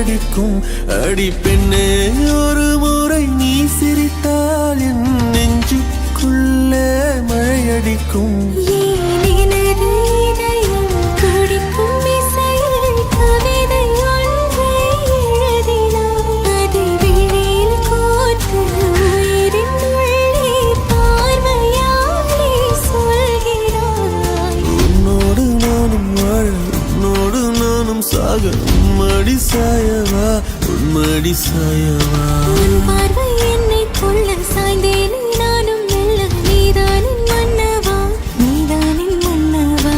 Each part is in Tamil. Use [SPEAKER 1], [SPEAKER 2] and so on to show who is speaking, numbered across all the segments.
[SPEAKER 1] மழையடிக்கும். அடி பெண்ணே ஒரு முறை நீ சிரித்தால் என் நெஞ்சுக்குள்ளே மழையடிக்கும். உன்மடி சாயவா உன்மடி சாயவா
[SPEAKER 2] பார்வை என்னை கொள்ள சாய்ந்தேனே நானும் மெல்ல. நீதானின் மன்னவா நீதானின் மன்னவா.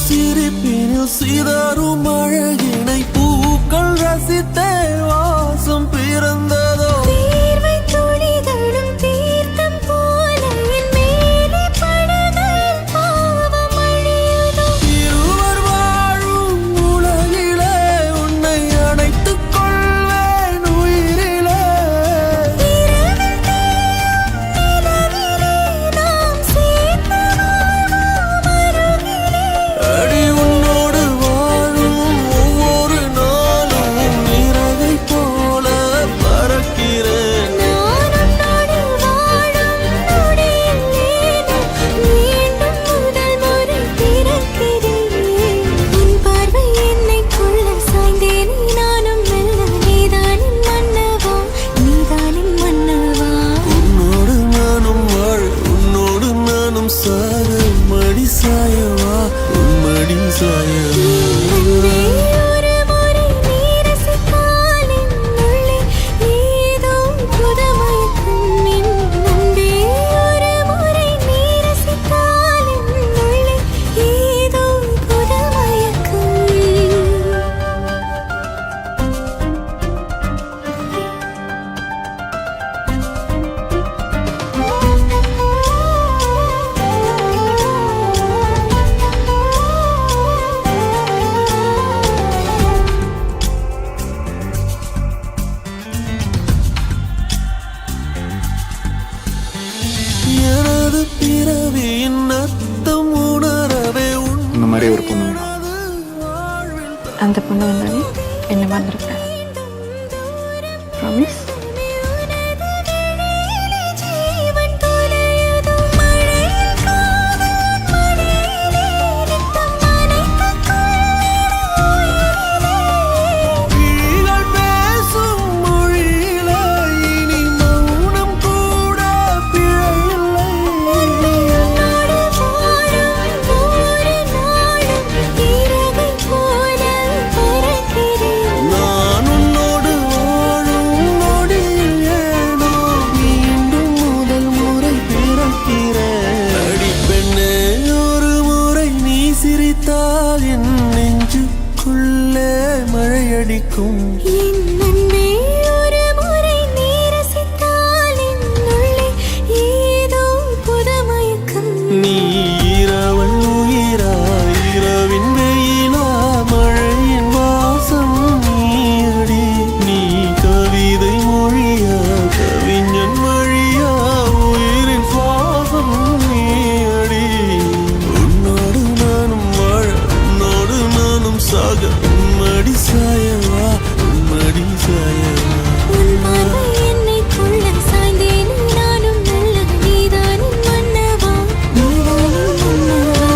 [SPEAKER 1] சிரிப்பினில் சிதறும் அழகினை பூக்கள் ரசித்தே வாசம் பிறந்ததோ.
[SPEAKER 2] தீர்வை துளிகளும் தீர்த்தம் போல என் மேலே படுகையில் பாவம் அழியுதோ.
[SPEAKER 1] இருவர் வாழும் உலகிலே உன்னை அணைத்துக் கொள்வேன் உயிரிலே.
[SPEAKER 2] இரவில் தேயும் நிலவிலே நாம் சேர்ந்து வாழ்வோம் அருகிலே.
[SPEAKER 1] அடி உன்னோடு வாழும் ஒவ்வொரு நாளும் இறகை போல பறக்கிறேன்.
[SPEAKER 2] நான் உன்னோடு வாழும் நொடியில் மீண்டும் முதல் முறை பிறக்கிறேன். உன் பார்வை என்னை கொள்ள சாய்ந்தேனே நானும் மெல்ல. நீதானின் மன்னவா நீதானின் மன்னவா.
[SPEAKER 1] உன்னோடு நானும் வாழ உன்னோடு நானும் சாக மடி சாயவா உன்மடி சாயவா.
[SPEAKER 2] அன்பே ஒரு முறை நீ ரசித்தால் என் உள்ளே ஏதோ புதுமயக்கம். அன்பே ஒரு முறை நீ ரசித்தால் என் உள்ளே ஏதோ புதுமயக்கம்.
[SPEAKER 1] எனது பிறவியின் அர்த்தம் உணரவே
[SPEAKER 3] இந்த மாதிரி ஒரு பொண்ணு வேணும்.
[SPEAKER 4] அந்த பொண்ணு வந்தாலே என்ன மறந்துருப்பேன். ப்ராமிஸ்.
[SPEAKER 2] ஜீவன் தொலையுதோ மழையில் காதல் மழையிலே நித்தம் நனைத்துக் கொள்ளிட உயிரிலே.
[SPEAKER 1] விழிகள் பேசும் மொழியிலே இனி மௌனம் கூட பிழையில்லை.
[SPEAKER 2] உன்னோடு வாழும் ஒவ்வொரு நாளும் இறகை போல பறக்கிறேன்.
[SPEAKER 1] நான் உன்னோடு வாழும் நொடியில் ஏனோ மீண்டும் முதல் முறை பிறக்கிறேன். அடி பெண்ணே ஒரு முறை நீ சிரித்தால் என் நெஞ்சுக்குள்ளே மழையடிக்கும்.
[SPEAKER 2] என் அன்பே ஒரு முறை நீ ரசித்தால் என் உள்ளே ஏதோ புதுமயக்கம்.
[SPEAKER 1] நீ இரவல் உயிரா இரவின் வெயிலா மழையின் வாசம் நீயடி. நீ கவிதை மொழியா கவிஞன் வழியா உயிரின் சுவாசம் நீயடி. உன்னோடு நானும் வாழ உன்னோடு நானும் சாக உன்மடி சாயவா உன்மடி சாயவா.
[SPEAKER 2] உன் பார்வை என்னை கொள்ள சாய்ந்தேனே நானும் மெல்ல. நீதானின் மன்னவா நீதானின் மன்னவா.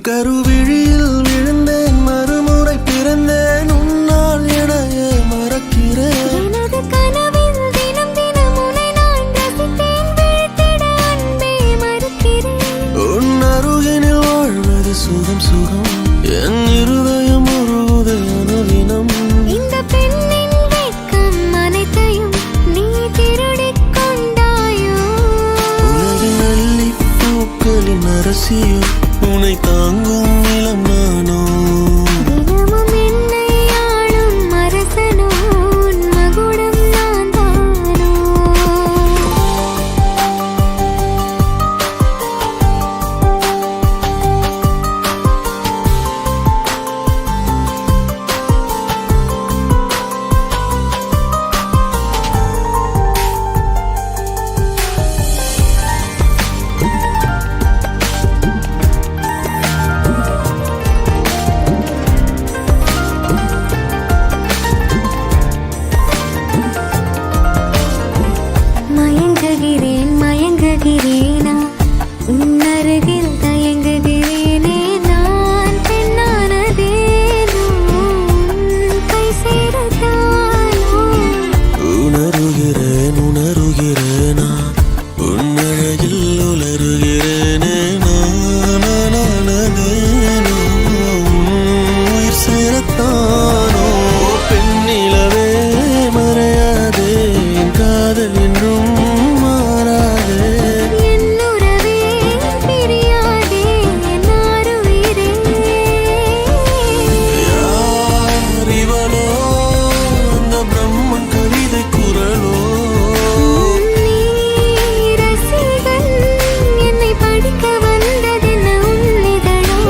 [SPEAKER 1] கருவிழியில் விழுந்தேன் மறுமுறை பிறந்தேன் உன்னால் எனையே மறக்கிறேன்
[SPEAKER 2] எனது கனவில் தினம் தினம் உன்னை நான் ரசித்தேன் விழித்திட அன்பே மறுக்கிறேன்
[SPEAKER 1] உன் அருகினில் வாழ்வது சுகம் சுகம் என் இருதயம் முழுவதை அனுதினம்
[SPEAKER 2] இந்த பெண்ணின் வெட்கம் அனைத்தையும் நீ திருடிக் கொண்டாயோ
[SPEAKER 1] உலகின் அள்ளி பூக்களின் அரசியோ உன்னை தாங்கும் நிலம் நானோ
[SPEAKER 2] தினமும் என்னை ஆளும் அரசனோ உன் மகுடம் நான் தானோ மயங்குகிறேன் மயங்குகிறேனா உன் அருகில் தயங்குகிறேனே நான் பெண்ணானதேனோ உன் கை சேரத்தானோ
[SPEAKER 1] உணருகிறேன் உணருகிறேனா உன் அழகில் உலருகிறேனே நானானதேனோ உன் உயிர் சேரத்தானோ பெண்ணிலவே மறையாதே என் காதல் என்றும் மாறாதே
[SPEAKER 2] என் உறவே பிரியாதே என் ஆருயிரே
[SPEAKER 1] யார் இவளோ அந்த பிரம்மன் கவிதை குரலோ
[SPEAKER 2] நீ ரசிகன் என்னை படிக்க வந்ததென்ன உன்னிதழோ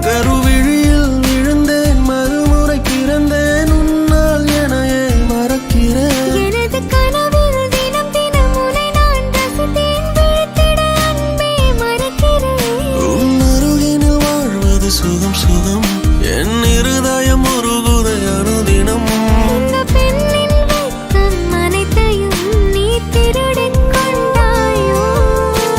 [SPEAKER 1] கருவிழியில் விழுந்தேன் மறுமுறை பிறந்தேன் உன்னால் எனையே மறக்கிறேன்
[SPEAKER 2] எனது கனவில் தினம் தினம் உன்னை நான் ரசித்தேன் விழித்திட அன்பே மறக்கிறேன்
[SPEAKER 1] உன் அருகினில் வாழ்வது சுகம் சுகம் என் இருதயம் முருகுதை அனுதினம்
[SPEAKER 2] இந்த பெண்ணின் வெட்கம் அனைத்தையும் நீ திருடிக் கொண்டாயோ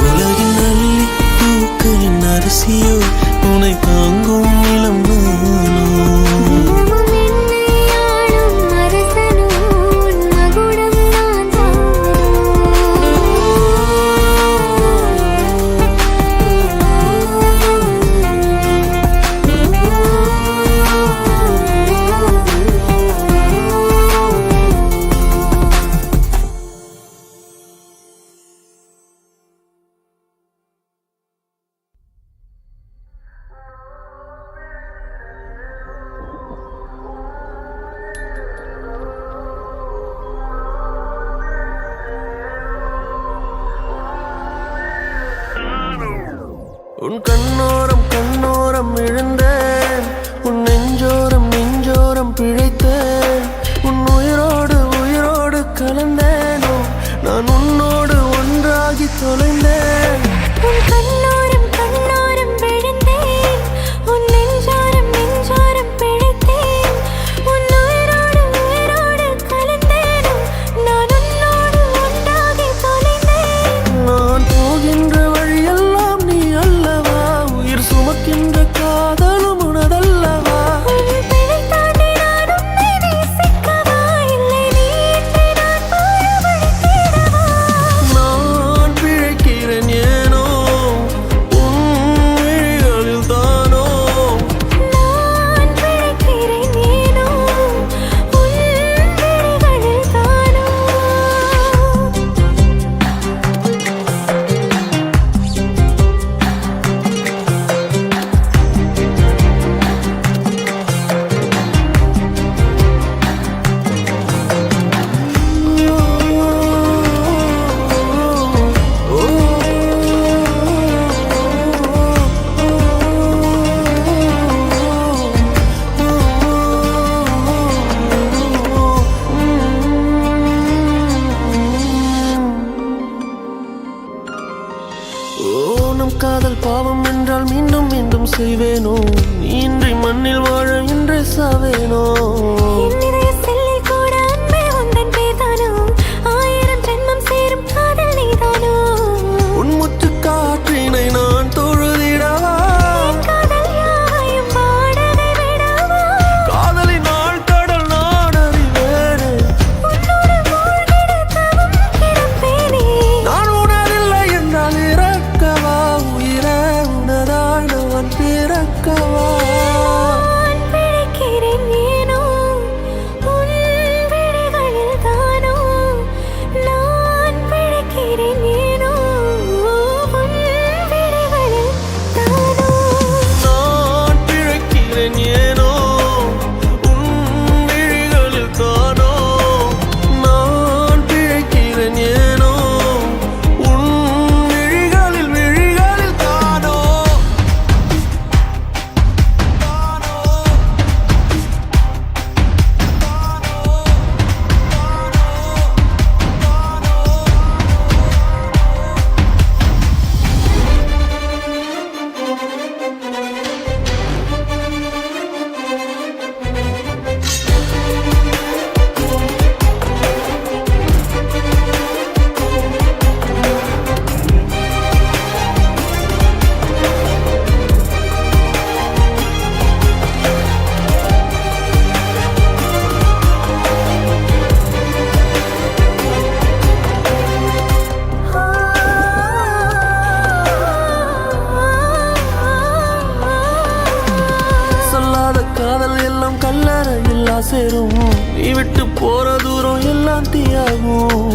[SPEAKER 1] உலகின் அள்ளி பூக்களின் அரசியோ உன்னை தாங்கும் நிலம் நானோ
[SPEAKER 2] தினமும் என்னை ஆளும் அரசனோ உன் மகுடம் நான்
[SPEAKER 1] உன் கண்ணோரம் கண்ணோரம் விழுந்தேன் உன் நெஞ்சோரம் நெஞ்சோரம் பிழைத்தேன் உன் உயிரோடு உயிரோடு கலந்தேனோ நான் உன்னோடு ஒன்றாகி தொலைந்தேன்
[SPEAKER 2] உன் கண்ணோரம் கண்ணோரம் விழுந்தேன் உன் நெஞ்சோரம் நெஞ்சோரம் பிழைத்தேன் உன் உயிரோடு உயிரோடு கலந்தேனோ நான் உன்னோடு ஒன்றாகி தொலைந்தேன்
[SPEAKER 1] நான் போகின்ற வழியெல்லாம் நீ அல்லவா உயிர் சுமக்கின்ற காதலும் உனதல்லவா
[SPEAKER 2] உன் பிழை தாண்டி நான் உன்னை நேசிக்கவா இல்லை நீ என்னை நான் போரவழைத்திடவா
[SPEAKER 1] நான் பிழைக்கிறேன் ஏனோ உன் விழிகளில் தானோ
[SPEAKER 2] நான் பிழைக்கிறேன் ஏனோ உன் விழிகளில் தானோ
[SPEAKER 1] திருமணம் காதல் பாவம் என்றால் மீண்டும் மீண்டும் செய்வேனோ? நீ இன்றி மண்ணில் வாழ இன்றே சாவேனோ?
[SPEAKER 2] என் இதய செல்லில் கூட அன்பே உந்தன் பேர்தானோ? 1000 ஜென்மம் சேரும் காதல் நீதானோ?
[SPEAKER 1] உன் முத்து காற்றினை நான் தொழுதிடவா?
[SPEAKER 2] என் காதல் யாவையும் வாடகை விடவா?
[SPEAKER 1] காதலின் ஆழ்கடல் நான் அறிவேனே.
[SPEAKER 2] உன்னோடு மூழ்கிட தவம் கிடப்பேனே.
[SPEAKER 1] நான் உணரில்லை என்றால் இறக்கவா? உயிரே உனதாய் நான் பிறக்கவா?
[SPEAKER 2] நான் பிழைக்கிறேன் ஏனோ உன் விழிகளில் தானோ? நான் பிழைக்கிறேன் ஏனோ உன் விழிகளில் தானோ?
[SPEAKER 1] நான் பிழைக்கிறேன் ஏனோ உன் விழிகளில் தானோ? நான் பிழைக்கிறேன் ஏனோ உன் விழிகளில் தானோ? சொல்லாத காதல் எல்லாம் கல்லறையில் சேரும். நீ விட்டு போற தூரம் எல்லாம் தீயாகும்.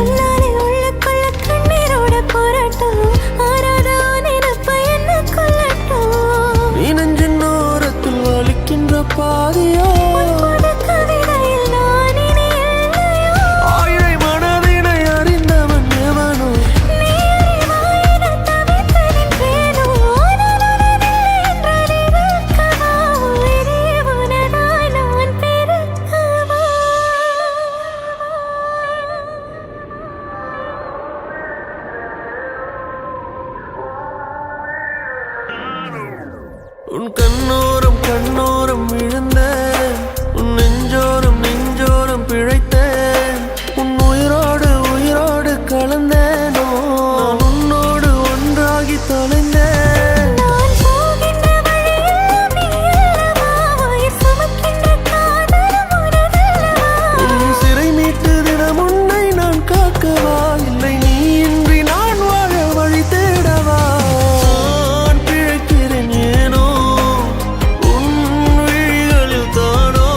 [SPEAKER 2] உன்னாலே உள்ளுக்குள்ள கண்ணீரோட போராட்டம். ஆறாத நினைப்ப என்ன கொல்லட்டும்.
[SPEAKER 1] நீ நெஞ்சின் ஓரத்தில் வலிக்கின்ற பாதியோ?
[SPEAKER 2] உன் புது கவிதையில் நான் இனி இல்லையோ?
[SPEAKER 1] ஆயிரை மனதினை அறிந்தவன் எவனோ?
[SPEAKER 2] நீ அறிவாயின தவித்து நின்றேனோ? நான் உனதில்லை என்றால் இருக்கவா? உயிரே உனதாய் நான் பிறக்கவா?
[SPEAKER 1] உன் கண்ணோரம் கண்ணோரம் விழுந்தேன். உன் நெஞ்சோரம் நெஞ்சோரம் பிழைத்தேன். உன் உயிரோடு உயிரோடு கலந்தேனோ? நான் உன்னோடு ஒன்றாகி தொலைந்தேன்.
[SPEAKER 2] நான் போகின்ற வழியெல்லாம் நீ அல்லவா? உயிர் சுமக்கின்ற காதலும் உனதல்லவா?
[SPEAKER 1] உன் சிறை மீட்டு தினம் உன்னை நான் காக்கவா? இல்லை நீ இன்றி நான் வாழ வழி தேடவா? நான் பிழைக்கிறேன் ஏனோ உன் விழிகளில் தானோ?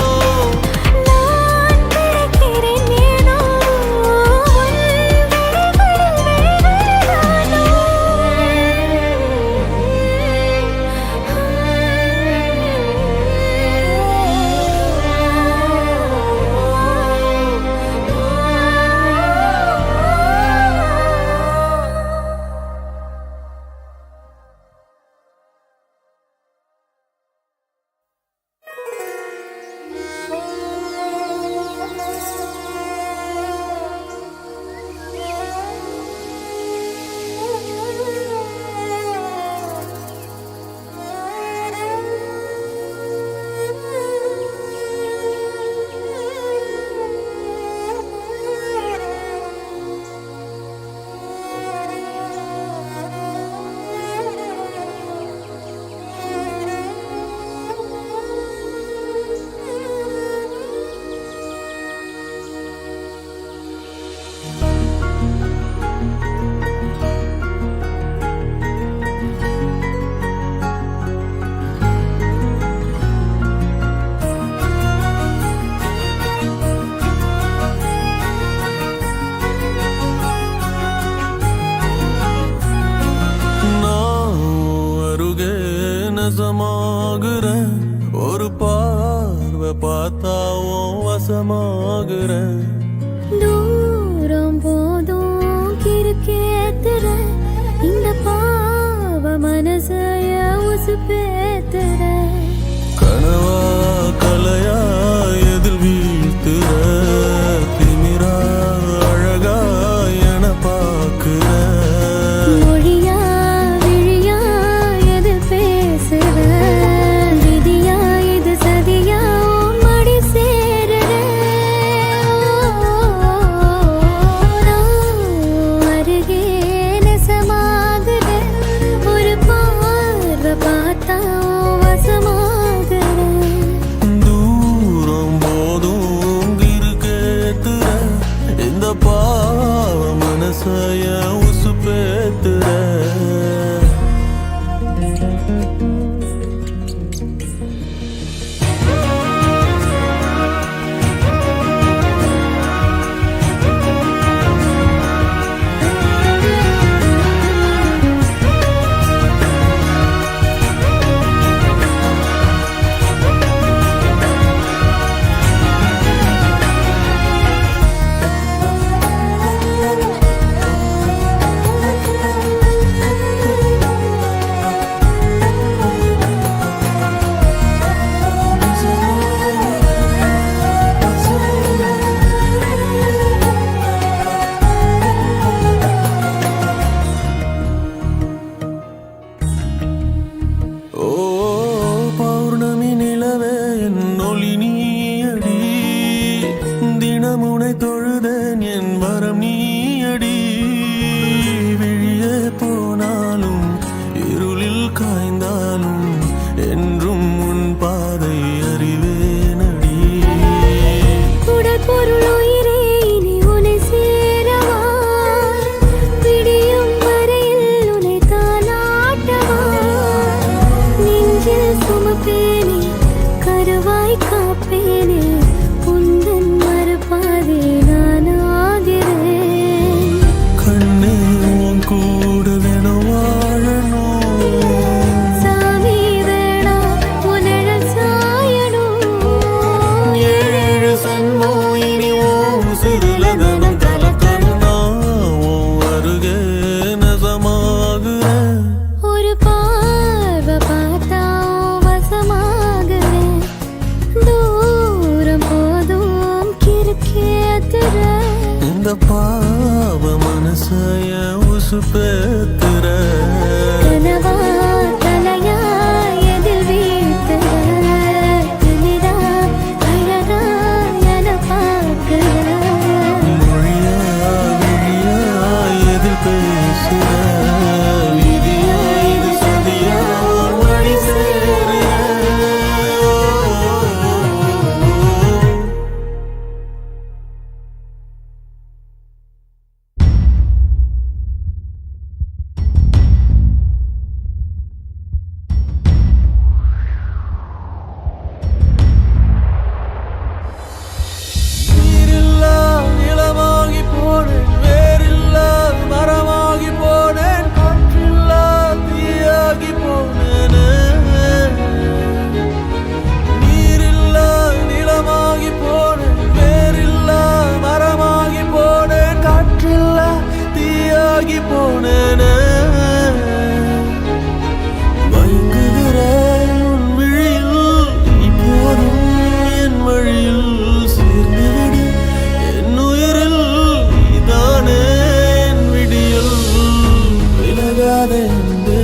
[SPEAKER 2] நான் பிழைக்கிறேன் ஏனோ உன் விழிகளில் தானோ? நெசமாகுற ஒரு பார்வை பார்த்தாவும் வசமாகுற தூரம் போதும் கிறுக்கேத்துற இந்த பாவ மனசைய உசுப்பேத்துற
[SPEAKER 1] கனவா கலையா எதில் வீழ்த்துற திமிரா அழகா என பாக்குற
[SPEAKER 2] மொழியா விழி
[SPEAKER 1] உசுப்பேத்துற
[SPEAKER 2] கனவா தலையா எதில் வீழ்த்துற திமிரா அழகா என பார்க்கிற
[SPEAKER 1] மொழியா விழியா எதில் பேசுற விதியா இது சதியா வழி சேருற நீரில்லா நிலமாகி போனேன் வேரில்லா மரமாகி போனேன் காற்றில்லா தீயாகி போனேன் நீரில்லா நிலமாகி போனேன் வேரில்லா மரமாகி போனேன் காற்றில்லா தீயாகி போனேன் மயங்குகிறேன் உன் விழியில் இப்போதும் என் வழியில் சேர்ந்துவிடு என் உயிரில் நீதானே என் விடியல் விலகாத அன்பே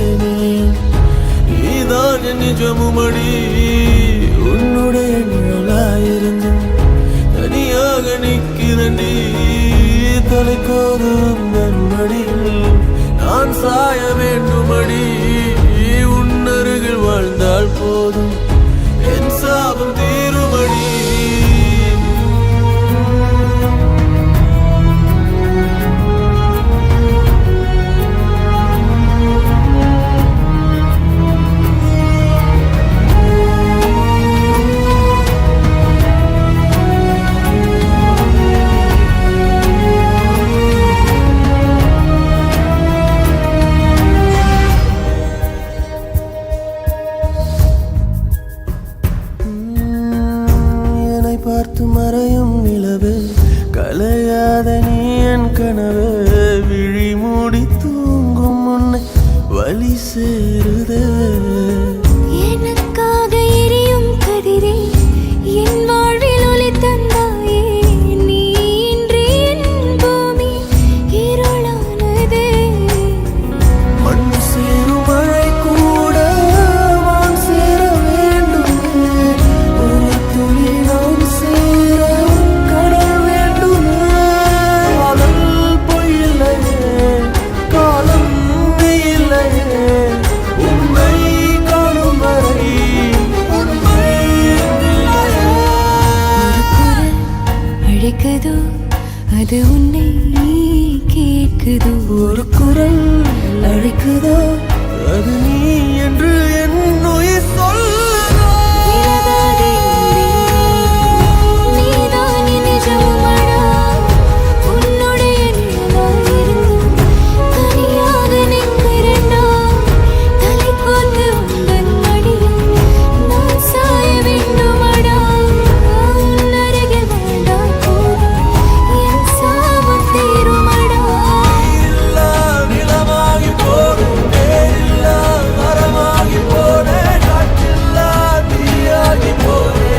[SPEAKER 1] நீதான் என் நிஜமுமடி உன்னுடைய நிழலாயிருந்தும் தனியாக நிற்கிறண்டி தலைக்கோதும் நன்மடியில் நான் சாய வேண்டுமடி உன் அருகில் வாழ்ந்தால் போதும் என் சாபம் தீருமடி என்னை பார்த்து மறையும் நிலவு கலையாத நீ என் கனவு விழி மூடி தூங்கும் முன்னை வழி சேருதே
[SPEAKER 2] எனக்காக எரியும் கதிரே என் வாழ்வில் ஒளி தந்தாயே நீ இன்றி என் பூமி இருளானதே
[SPEAKER 1] மண் சேரும் மழை கூட வான் சேர வேண்டுமே ஒரு துளி நாம் சேர கடல் வேண்டுமே காதல் பொய்யில்லையே காலம் இல்லையே உன்னை காணும் வரை உண்மை இல்லையே
[SPEAKER 2] ஒரு குரல் அழைக்குதோ அது உன்னை கேட்குதோ
[SPEAKER 1] ஒரு குரல் அழைக்குதோ அது நீ என்று என் உயிர் சொல்லுதோ
[SPEAKER 2] விலகாதே நீதான் என் நிஜமடா உன்னுடைய நிழலாயிருந்தும் தனியாக நிற்கிறேன்டா தலை கோர்த்து உந்தன் மடியில் நான் சாய வேண்டுமடா உன் அருகில் வாழ்ந்தால் போதும் என் சாபம் தீருமடா
[SPEAKER 1] இல்லா நிலமாகி போனேன் வேரில்லா மரமாகி போனேன் காற்றில்லா தீயாகி போனேன்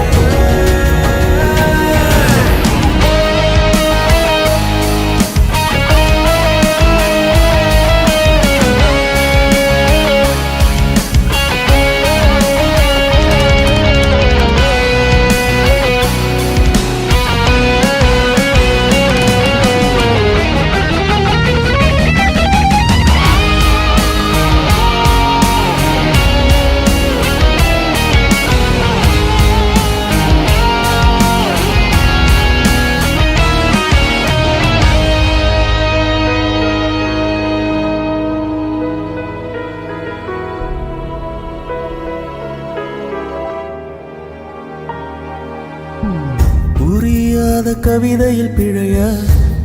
[SPEAKER 1] புரியாத கவிதையில் பிழையா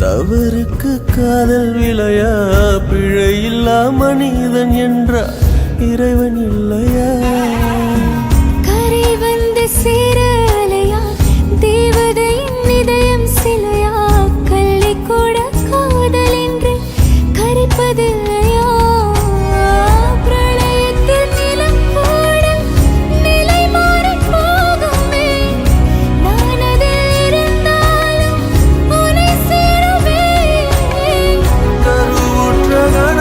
[SPEAKER 1] தவறுக்கு காதல் விளையா பிழையில்லா மனிதன் என்ற இறைவன் இல்லையா
[SPEAKER 2] கரை வந்து சேர அலையா தேவதையின் இதயம் சிலையா கல்லை கூட காதல் என்று கரைப்பதில்லையா பிரளயத்தில் நிலம் கூட நிலை மாறிப் போகுமே நான் அதில் இருந்தாலும் உன்னை சேருவேன்
[SPEAKER 1] கருவுற்ற கண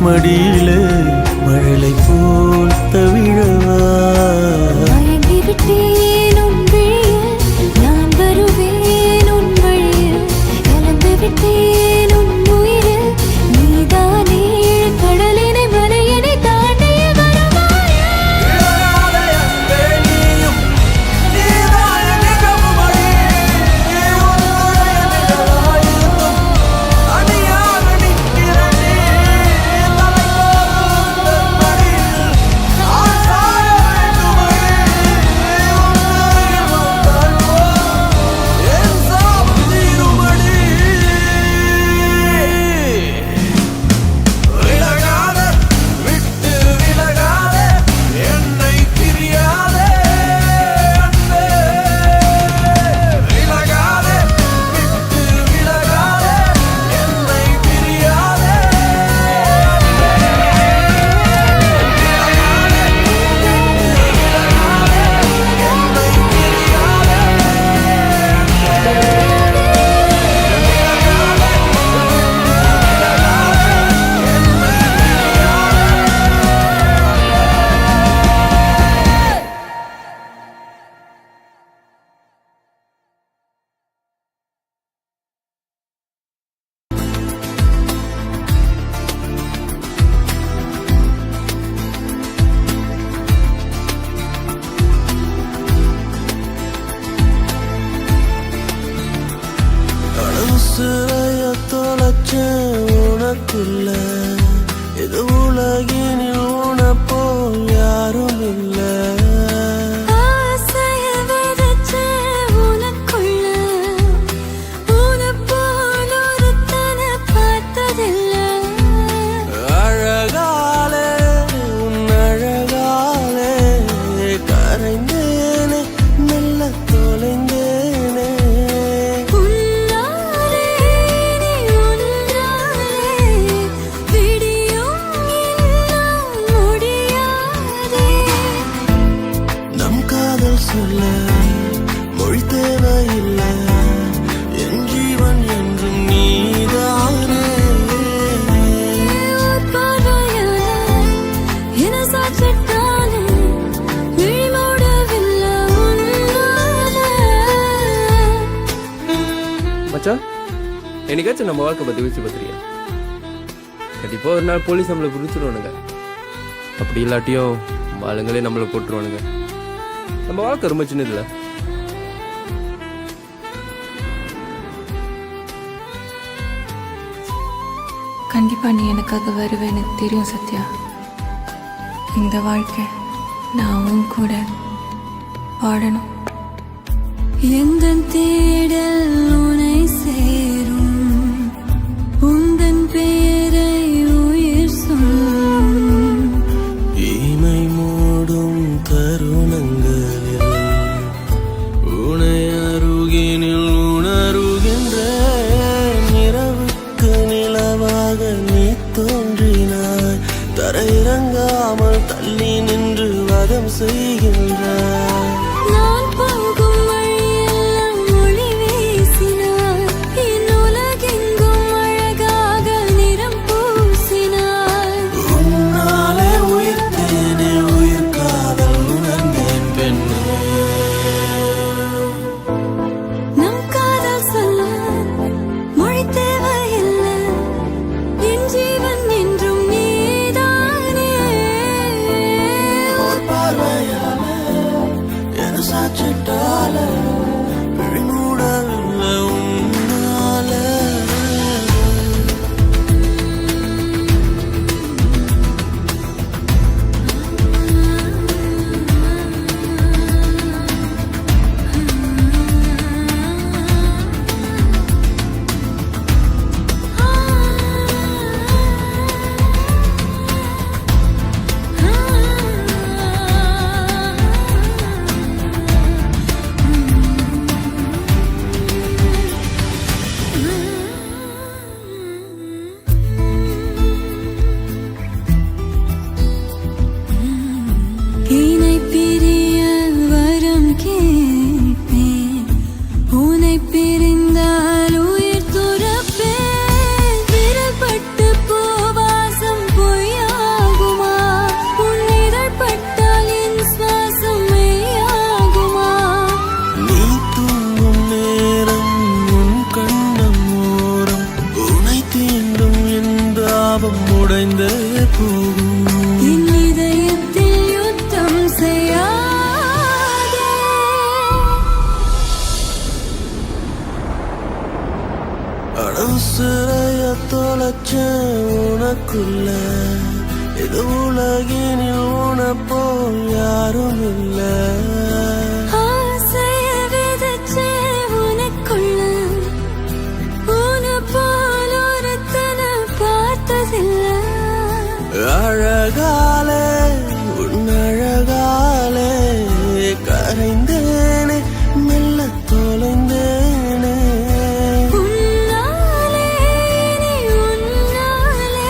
[SPEAKER 1] மடியிலே மழலை போல் தவிழவா
[SPEAKER 2] மயங்கிவிட்டேன் உன் விழியில் நான் வருவேன் உன் வழியில் கலந்து விட்டேன் உன் உயிரில் நீதானே கடலினை மலையினை தாண்டிய வரமாயா
[SPEAKER 1] சிறைய தொலைச்ச உனக்குள்ள இது உலகினில் உனப்போ யாரும் இல்லை
[SPEAKER 2] ஆசைய விதைச்ச உனக்குள்ள உனப்போல் ஒருத்தனை பார்த்ததில்லை
[SPEAKER 1] அழகாலே உன் அழகாலே கரைந்தேனே மெல்ல தொலைந்தேனே
[SPEAKER 2] உன்னாலே நீ உன்னாலே விடியும் எல்லாம் முடியாதே
[SPEAKER 1] நம் காதல் சொல்ல மொழி தேவையில்லை என் ஜீவன் என்றும் நீதானே
[SPEAKER 2] பார்வையால என சாட்சிட்டானே விழிமூடவில்லை உன்னால
[SPEAKER 3] மச்சான் என்னைக்காச்சும் நம்ம வாழ்க்கை பற்றி யோசிச்சு பார்த்துருக்கியா? கண்டிப்பாக ஒரு நாள் போலீஸ் நம்மளை பிடிச்சிடுவானுங்க. அப்படி இல்லாட்டியும் ஆளுங்களே நம்மளை போட்டுருவானுங்க. நம்ம வாழ்க்கை ரொம்ப சின்னதில்ல.
[SPEAKER 4] கண்டிப்பா நீ எனக்காக வருவேன்னு தெரியும் சத்யா. இந்த வாழ்க்கை நான் உன் கூட வாழணும்.
[SPEAKER 2] எந்தன் தேடல் உனை சேரும் உந்தன் பெயரை உயிர் சொல்லும்
[SPEAKER 1] இமை மூடும் தருணங்களில் உனை அருகினில் உணருகின்ற நிறவுக்கு நிலவாக நீ தோன்றினாய் தரையிறங்காமல் தள்ளி நின்று வதம் செய்கின்றாய்
[SPEAKER 2] நான் போகும் வழியெல்லாம் ஒளி வீசினாய் என் உலகெங்கும் அழகாக நிறம் பூசினாய்
[SPEAKER 1] உன்னாலே உயிர்த்தேனே உயிர் காதல் உணர்ந்தேன் பெண்ணே
[SPEAKER 2] நம் காதல் சொல்ல மொழி தேவையில்லை என் ஜீவன் என்றும் நீதானே
[SPEAKER 1] பார்வையாலே பாவம் உடைந்தே போகும்.
[SPEAKER 2] என் இதயத்தில் யுத்தம் செய்யாதே.
[SPEAKER 1] அடவுசிறைய தொலைச்ச உனக்குள்ள இது உலகினில் உனப்போல் யாரும் இல்லை.
[SPEAKER 2] ஆசைய விதைச்சே உனக்குள்ள, உன்னை போல் ஒருத்தனை பார்த்ததில்லை.
[SPEAKER 1] அழகாலே உன் அழகாலே கரைந்தேனே மெல்ல தொலைந்தேனே.
[SPEAKER 2] உன்னாலே நீ உன்னாலே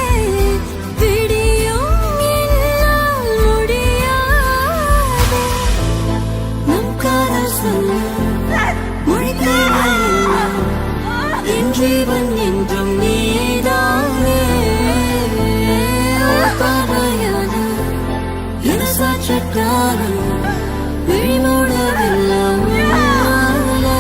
[SPEAKER 2] விடியும் என்னால் முடியாதே. நம் காதல் சொல்ல மொழி தேவையில்லை. என் ஜீவன் என்றும் நீதானே. பார்வையான என சாட்சக்காரன் விழிமூடவில்லை உன்னாலே.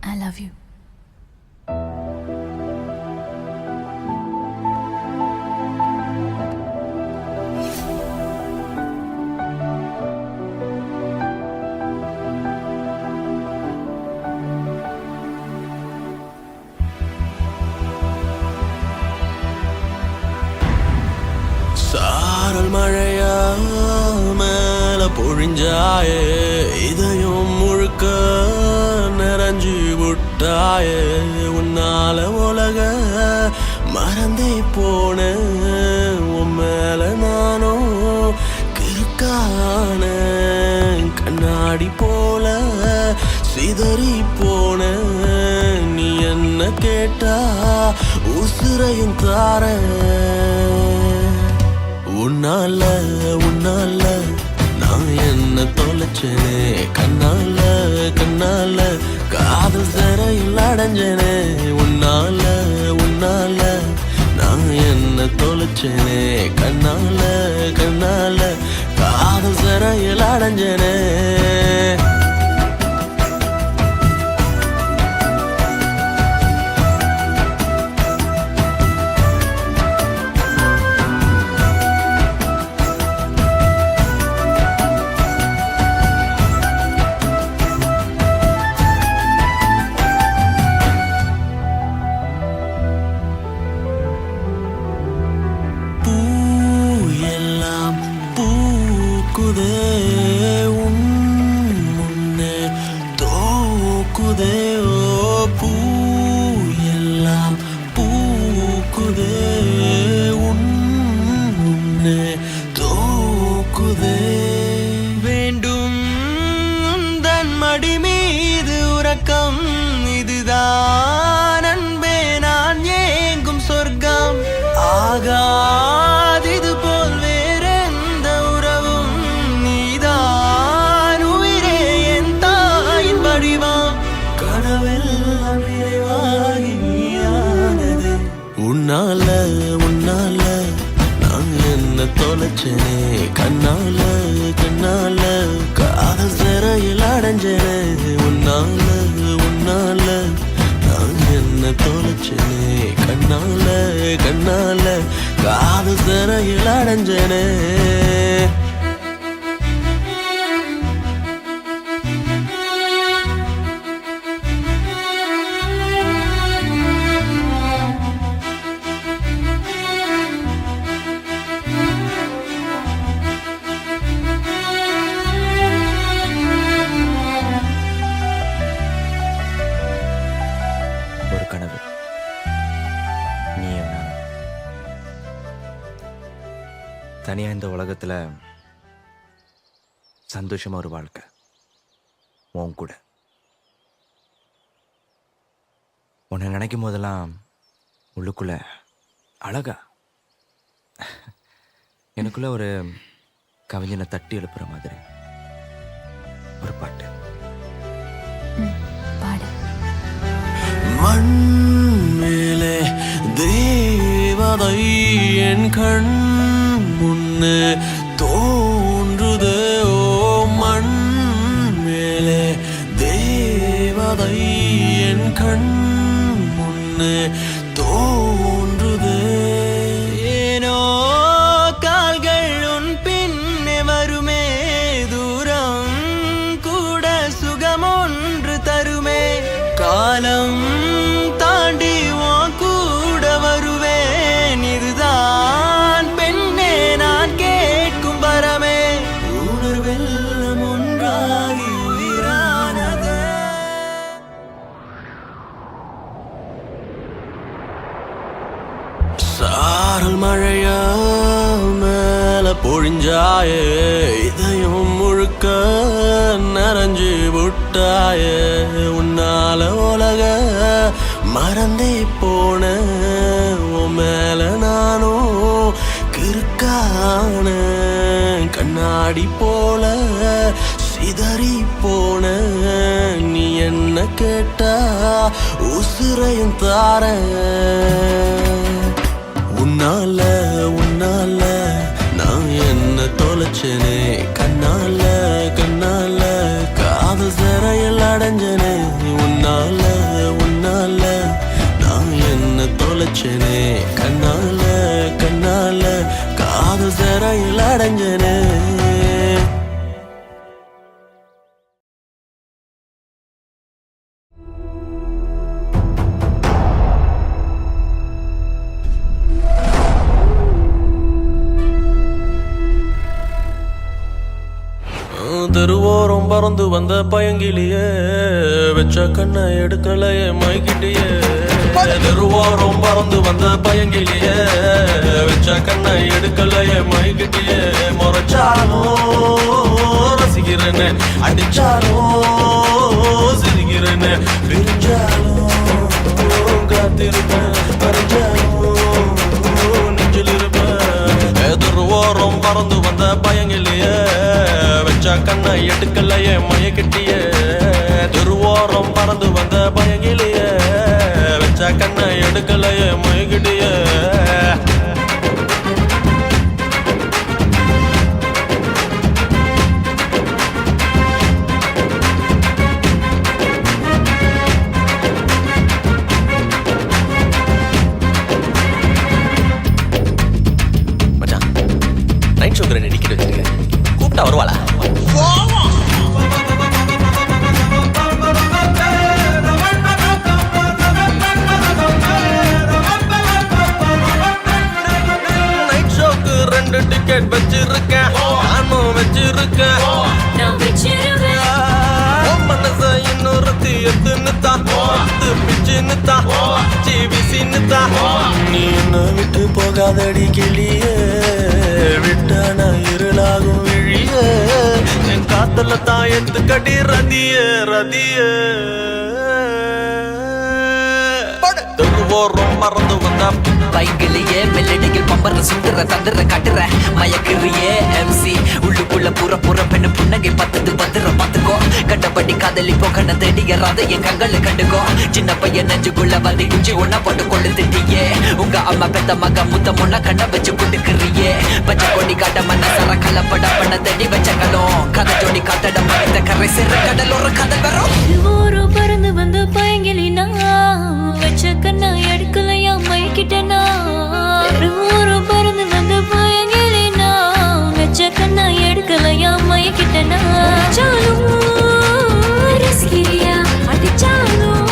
[SPEAKER 2] I love you.
[SPEAKER 1] சாரல் மழையா மேல பொழிஞ்சாயே இதயம் முழுக்க நிறைஞ்சு விட்டாயே. உன்னால உலக மறந்தே போன உன் மேல நானும் கிறுக்கான கண்ணாடி போல சிதறி போன. நீ என்ன கேட்டா உசுரையும் தார. உன்னால உன்னால நான் என்ன தொலைச்சேனே கண்ணால கண்ணால காதல் சிறையில் அடைஞ்சேனே. உன்னால உன்னால நான் என்ன தொலைச்சேனே கண்ணால கண்ணால காதல் சிறையில் அடைஞ்சேனே. இதுதான் அன்பே நான் ஏங்கும் சொர்க்கம். ஆகாதிது போல் வேறெந்த உறவும் நீதான் உயிரே என் தாயின் வடிவம். கனவெல்லாம் நிறைவாகி நீயானது. உன்னால உன்னால நான் என்ன தொலைச்சேனே கண்ணால கண்ணால காதல் சிறையில் அடைஞ்சேனே. உன்னால உன்னால நான் என்ன தொலைச்சேனே கண்ணால கண்ணால காதல் சிறையில் அடைஞ்சேனே.
[SPEAKER 5] ஒரு கனவு நீயும் நானும் தனியாக இந்த உலகத்தில் சந்தோஷமாக ஒரு வாழ்க்கை உன் கூட. உன்னை நினைக்கும் போதெல்லாம் உள்ளுக்குள்ள அழகா எனக்குள்ள ஒரு கவிஞனை தட்டி எழுப்புற மாதிரி ஒரு பாட்டு.
[SPEAKER 2] பாடு.
[SPEAKER 1] மண் மேலே தேவதை என் கண் முன்னே தோன்றுதே. ஓ மண் மேலே தேவதை என் கண் முன்னே தோன்றுதே. ஏனோ கால்கள் உன் பின்னே வருமே, தூரம் கூட சுகம் ஒன்று தருமே. காலம் தாண்டி உன் கூட வருவேன், இதுதான் பெண்ணே நான் கேட்கும் வரமே. உணர்வெல்லாம் ஒன்றாகி உயிரானதே. சாரல் மழையா மேல பொழிஞ்சாயே, இதயம் முழுக்க நனைஞ்சு விட்டாயே. உன்னால உலக மறந்தே போன, உன் மேல நானும் கிறுக்கான. கண்ணாடி போல சிதறி போன, நீ என்ன கேட்டா உசுரையும் தார. உன்னால உன்னால நான் என்ன தொலைச்சனே, கண்ணால கண்ணால காதல் சிறையில் அடைஞ்சனே. உன்னால உன்னால நான் என்ன தொலைச்சனே, கண்ணால கண்ணால காதல் சிறையில் அடைஞ்சனே. தெருவோரம் பறந்து வந்த பயங்கிலியே, வச்ச கண்ணை எடுக்கலையே மைக்கிட்டியே. தெருவோரம் பறந்து வந்த பயங்கிலியே, வச்ச கண்ணை எடுக்கலையே மைக்கிட்டியே. முறைச்சாலும் ரசிக்கிறேன்னு, அடிச்சாலும் சிரிக்கிறேன்னு, பிரிஞ்சாலும் காத்திருப்பேன், மறைஞ்சாலும் நெஞ்சில் இருப்பேன். தெருவோரம் பறந்து வந்த பயங்கிலியே, வச்ச கண்ணை எடுக்கலையே மயக்கிட்டியே. திருவோரம் பறந்து வந்த பயங்கிலியே, வச்ச கண்ணை எடுக்கலையே மயக்கிட்டியே. மச்சான், நைட் ஷோக்கு 2 டிக்கெட் வச்சிருக்கேன், கூப்பிட்டா வருவாளா? நைட் ஷோக்கு 2 டிக்கெட் வச்சிருக்கேன், நானும் வச்சிருக்கேன். மனச இன்னொருத்தி எத்துன்னு தான், பிச்சுன்னு தான், ஜிவிசின்னு தான். நீ என்ன விட்டு போகாதடி கிளியே, விட்டான இருளாகும் விழியே. என் காத்தல தான் எத்துக்கடி ரதியே ரதியே. தெருவோரம் மறந்து வந்த
[SPEAKER 6] பைக்கிலேயே மெல்லடியில் பம்பர சுண்டுற தந்துற கட்டுற மயக்கிறியே MC. உள்ளுக்குள்ள புற புற பெண்ணு புன்னகை பத்துது பத்துற பாத்துக்கோ. கண்டபடி காதலிப்போ கண்ண தேடியறாத என் கண்களை கண்டுக்கோ. சின்ன பையன் நெஞ்சுக்குள்ள வந்து குஞ்சி ஒன்னா போட்டு கொண்டு திட்டியே. உங்க அம்மா பெத்த மக முத்த முன்ன கண்ண வச்சு குடுக்குறியே. பச்சை கொடி காட்ட மனசர கலப்பட பண்ண தேடி வச்சங்களும் கதை ஜோடி காத்தட மனித கரை சிற கடல் ஒரு கதை வரும்.
[SPEAKER 2] ஊரு பறந்து வந்து பயங்கிலினா, வச்ச கண்ணா எடுக்கலையா மயக்கிட்டனா. ஊரு பறந்து வந்து பயங்கிலினா, வச்ச கண்ணா எடுக்கலையா மயக்கிட்டனா. சாலும் ரசிக்கிறியா, அடிச்சாலும்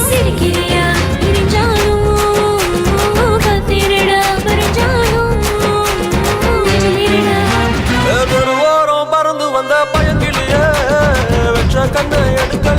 [SPEAKER 2] சிரிக்கிறியா, இடிஞ்சாலும் கத்திரடா, பறிஞ்சாலும் நெஞ்சிலிரடா.
[SPEAKER 1] தெருவோரம் பறந்து வந்த பயங்கிலியே, வச்ச கண்ணை எடுக்க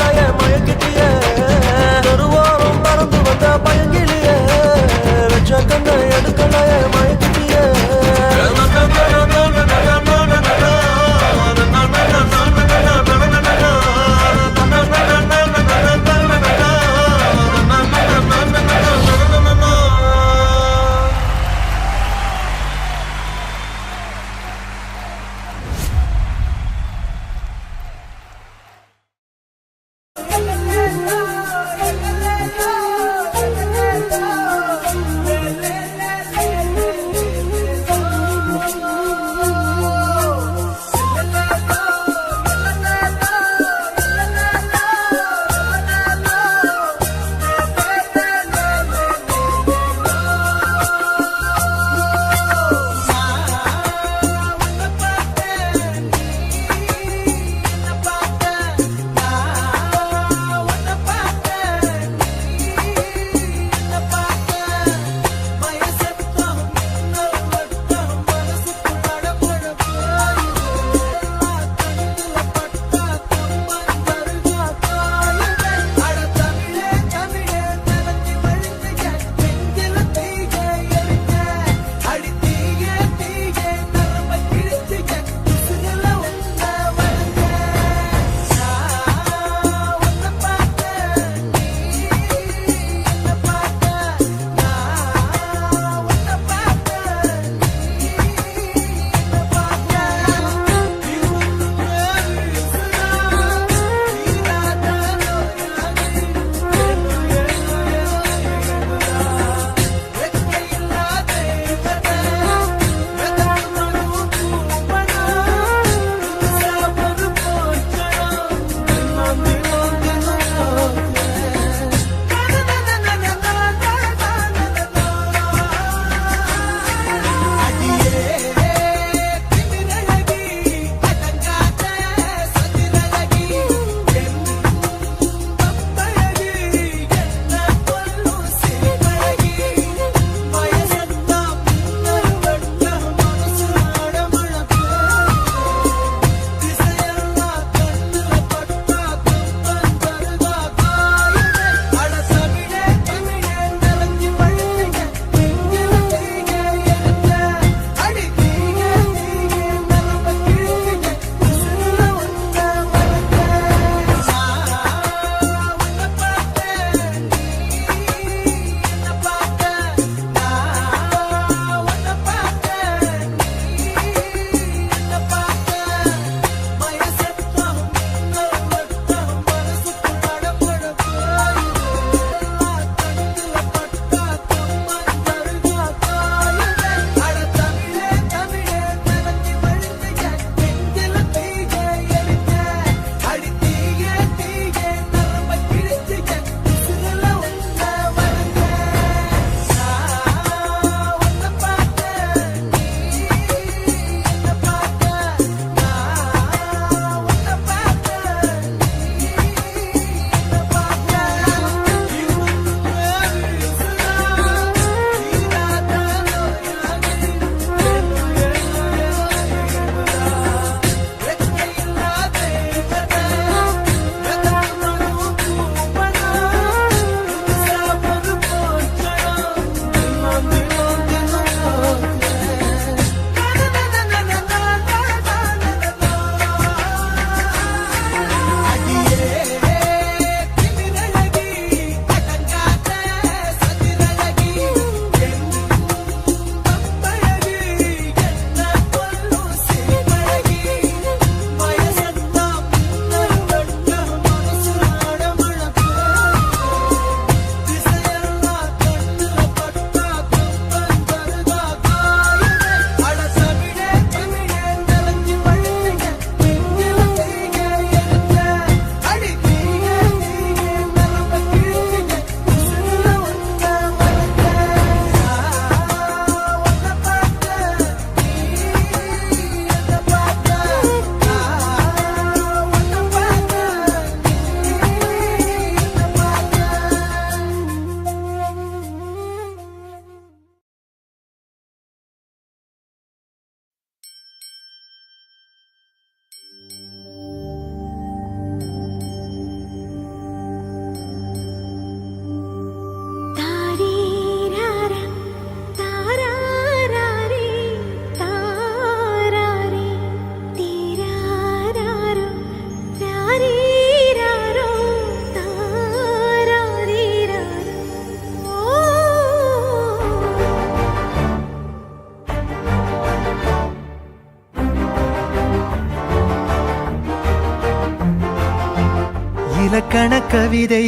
[SPEAKER 1] இலக்கண கவிதை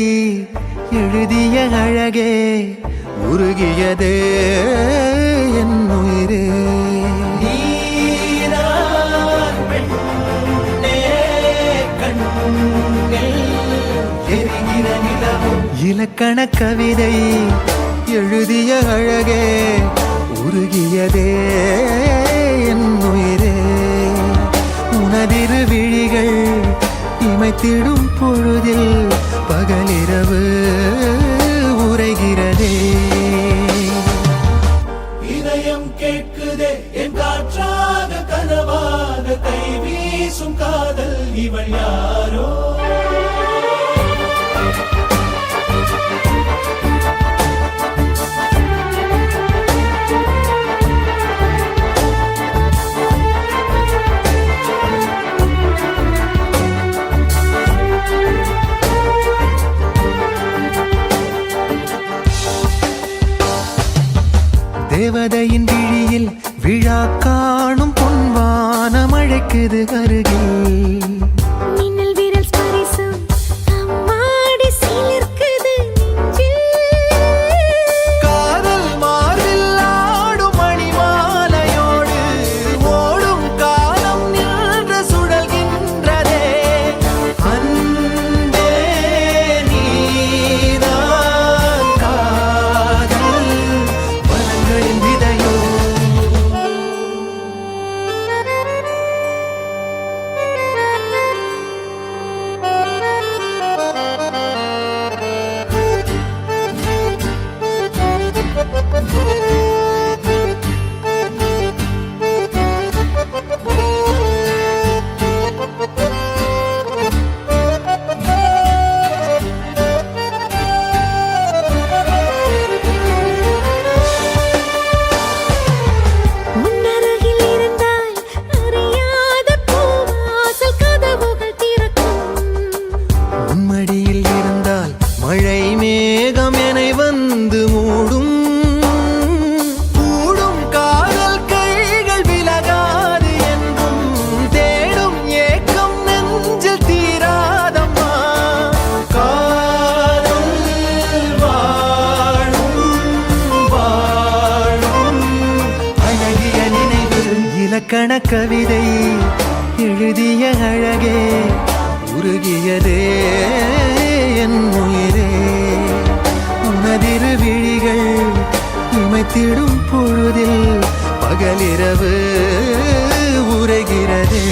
[SPEAKER 1] எழுதிய அழகே உருகியதே என் உயிரே இலக்கண கவிதை எழுதிய அழகே உருகியதே என் உயிரே உனதிரு விழிகள் இமைத்திடும் பொழுதில் பகலிரவு உரைகிறதே
[SPEAKER 7] இதயம் கேட்குதே என் காற்றாக கனவாக கை வீசும் காதல் இவள் யாரோ
[SPEAKER 1] தேவதையின் விழியில் விழா காணும் பொன்வானம் அழைக்குது அருகில்
[SPEAKER 2] மின்னல் விரல் ஸ்பரிசம் அம்மாடி சிலிர்க்குது நெஞ்சில்
[SPEAKER 1] காதல் மார்பில் ஆடும் மணிமாலையோடு ஓடும் காலம் நின்று சுழல்கின்றதே அன்பே நீதான் காதல் வனங்களின் விதையோ
[SPEAKER 2] முன்னருகில் இருந்தால் அறியாத பூவாசல் கதவுகள் திறக்கும்
[SPEAKER 1] உன்மடியில் இருந்தால் மழை மேகம் என வந்து மூடும் கூடும் காதல் கைகள் விலகாது என்றும் தேடும் ஏக்கம் நெஞ்சில் தீராதம்மா காதல் வாழும் வாழும் அழகிய நினைவு இலக்கண கவிதை எழுதிய அழகே உருகியதே என் உயிரே உனதிரு விழிகள் இமைத்திடும் பொழுதில் பகலிரவு உரைகிறதே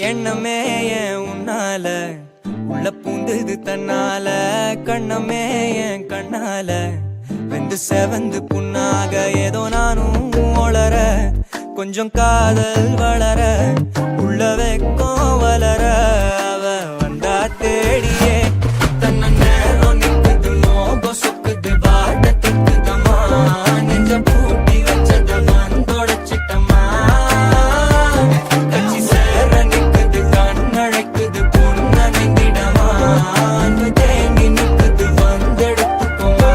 [SPEAKER 8] எண்ணமே என் உன்னால உள்ள பூந்தது தன்னால கண்ணமே என் கண்ணால வெந்து செவந்து புண்ணாக ஏதோ நானும் ஒளர கொஞ்சம் காதல் வளர உள்ள வெக்கம் வளர அவ வந்தா தேடியே தன்ன நேரம் நிக்குது நோகம் சொக்குது வாட திக்குதமா நெஞ்ச பூட்டி வச்சத வந்தொடச்சிட்டமா கட்சி சேர நிக்குது கண்ணழைக்குது பொன்னடைந்திடமா அன்பு தேங்கி நிக்குது வந்தெடுத்துக்கோமா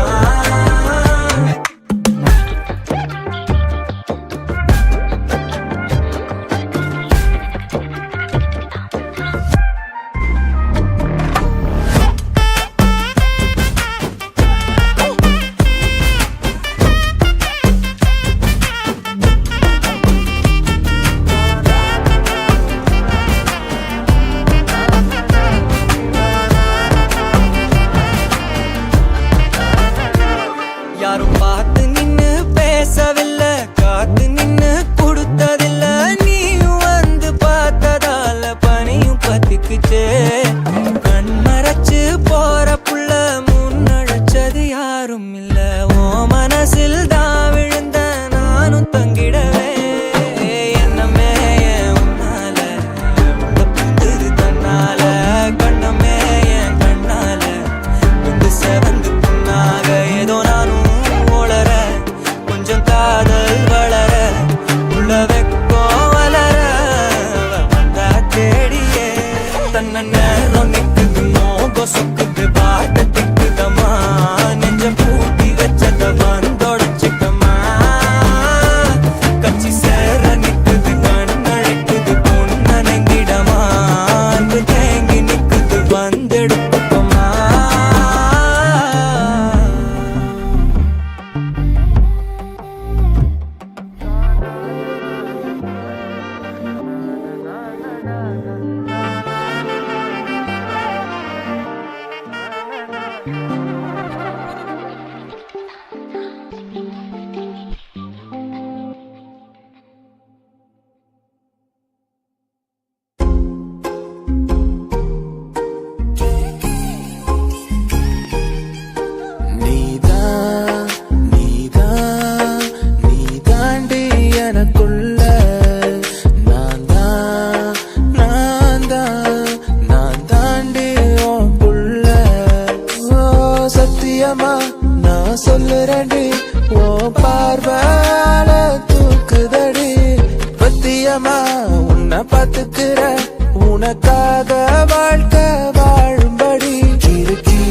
[SPEAKER 1] உனக்காக வாழ்க்கை வாழும்படி கிறுக்கி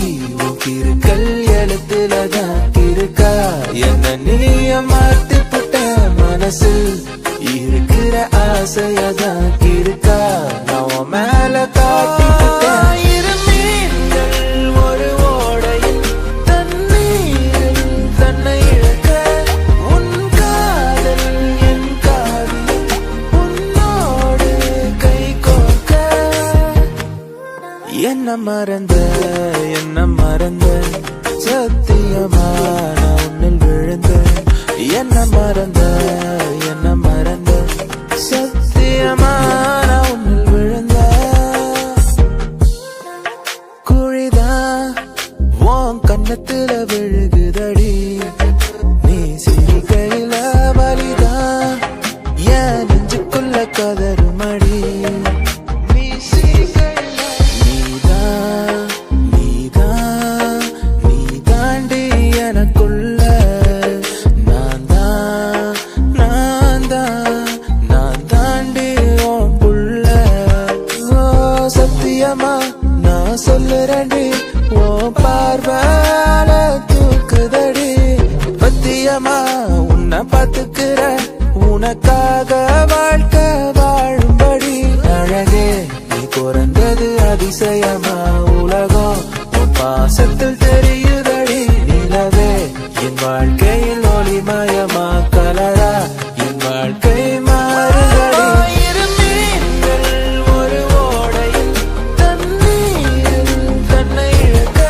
[SPEAKER 1] கிறுக்கல் எழுத்துலதான் இருக்கா என்ன நீய மாத்தி புட்ட மனசு இருக்கிற ஆசையதான் இருக்கா நான் மேல காட்டி இரு மீன்கள் ஒரு ஓடையில் தண்ணீரில் தன்னை இழக்க உன் காதல் என் காவியம் உன்னோடு கை கோர்க்க என்ன மறந்த சத்தியமா நான் உன்னில் விழுந்த என்ன மறந்த சத்தியமா நான் உன்னில் விழுந்த குழிதான் உன் கண்ணத்துல விழுகுதடி நீ சிரிக்கையில வலிதான் என் நெஞ்சுக்குள்ள கதறுமடி நீ சிரிக்கையில நீ தாண்டி எனக்குள்ள நான் தாண்டி உன் புள்ள ஓ சத்தியமா நான் சொல்லுறேன்டி உன் பார்வால தூக்குதடி பத்தியமா உன்னை பாத்துக்கிற உனக்காக வாழ்க்கை வாழும்படி அழகே நீ பிறந்தது அதிசயமா உலகம் உன் பாசத்தில் தெரியுதடி நிலவே என் வாழ்க்கையில் ஒளிமயமா கலரா என் வாழ்க்கை மாறுதடி இரு மீன்கள் ஒரு ஓடையில் தண்ணீரில் தன்னை இழக்க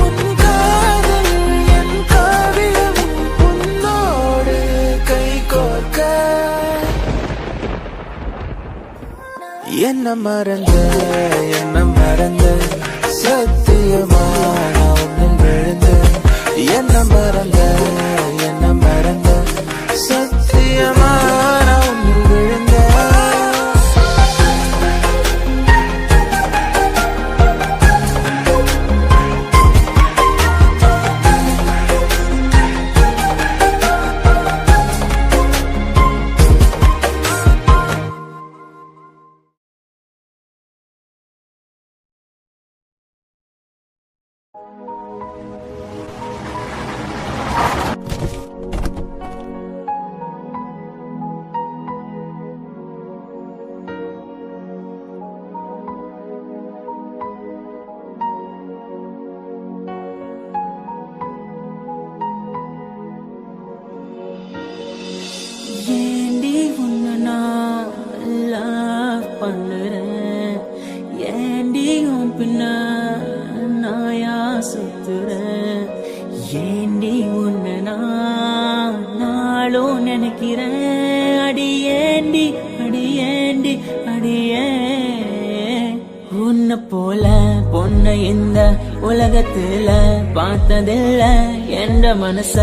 [SPEAKER 1] உன் காதல் என் காவியம் உன்னோடு கை கோர்க்க என்ன மறந்த சத்தியமா நான் உன்னில் விழுந்த என்ன மறந்த சத்தியமா நான் உன்னில் விழுந்த
[SPEAKER 9] ஏண்டி உன்னை நான் love பண்ணுறேன் ஏண்டி உன் பின்ன நாயா சுத்துறேன் ஏண்டி உன்னை நான் நாளும் நினைக்கிறேன் அடியேண்டி உன்னை போல பொண்ணை இந்த உலகத்துல பார்த்ததில்ல என்ற மனச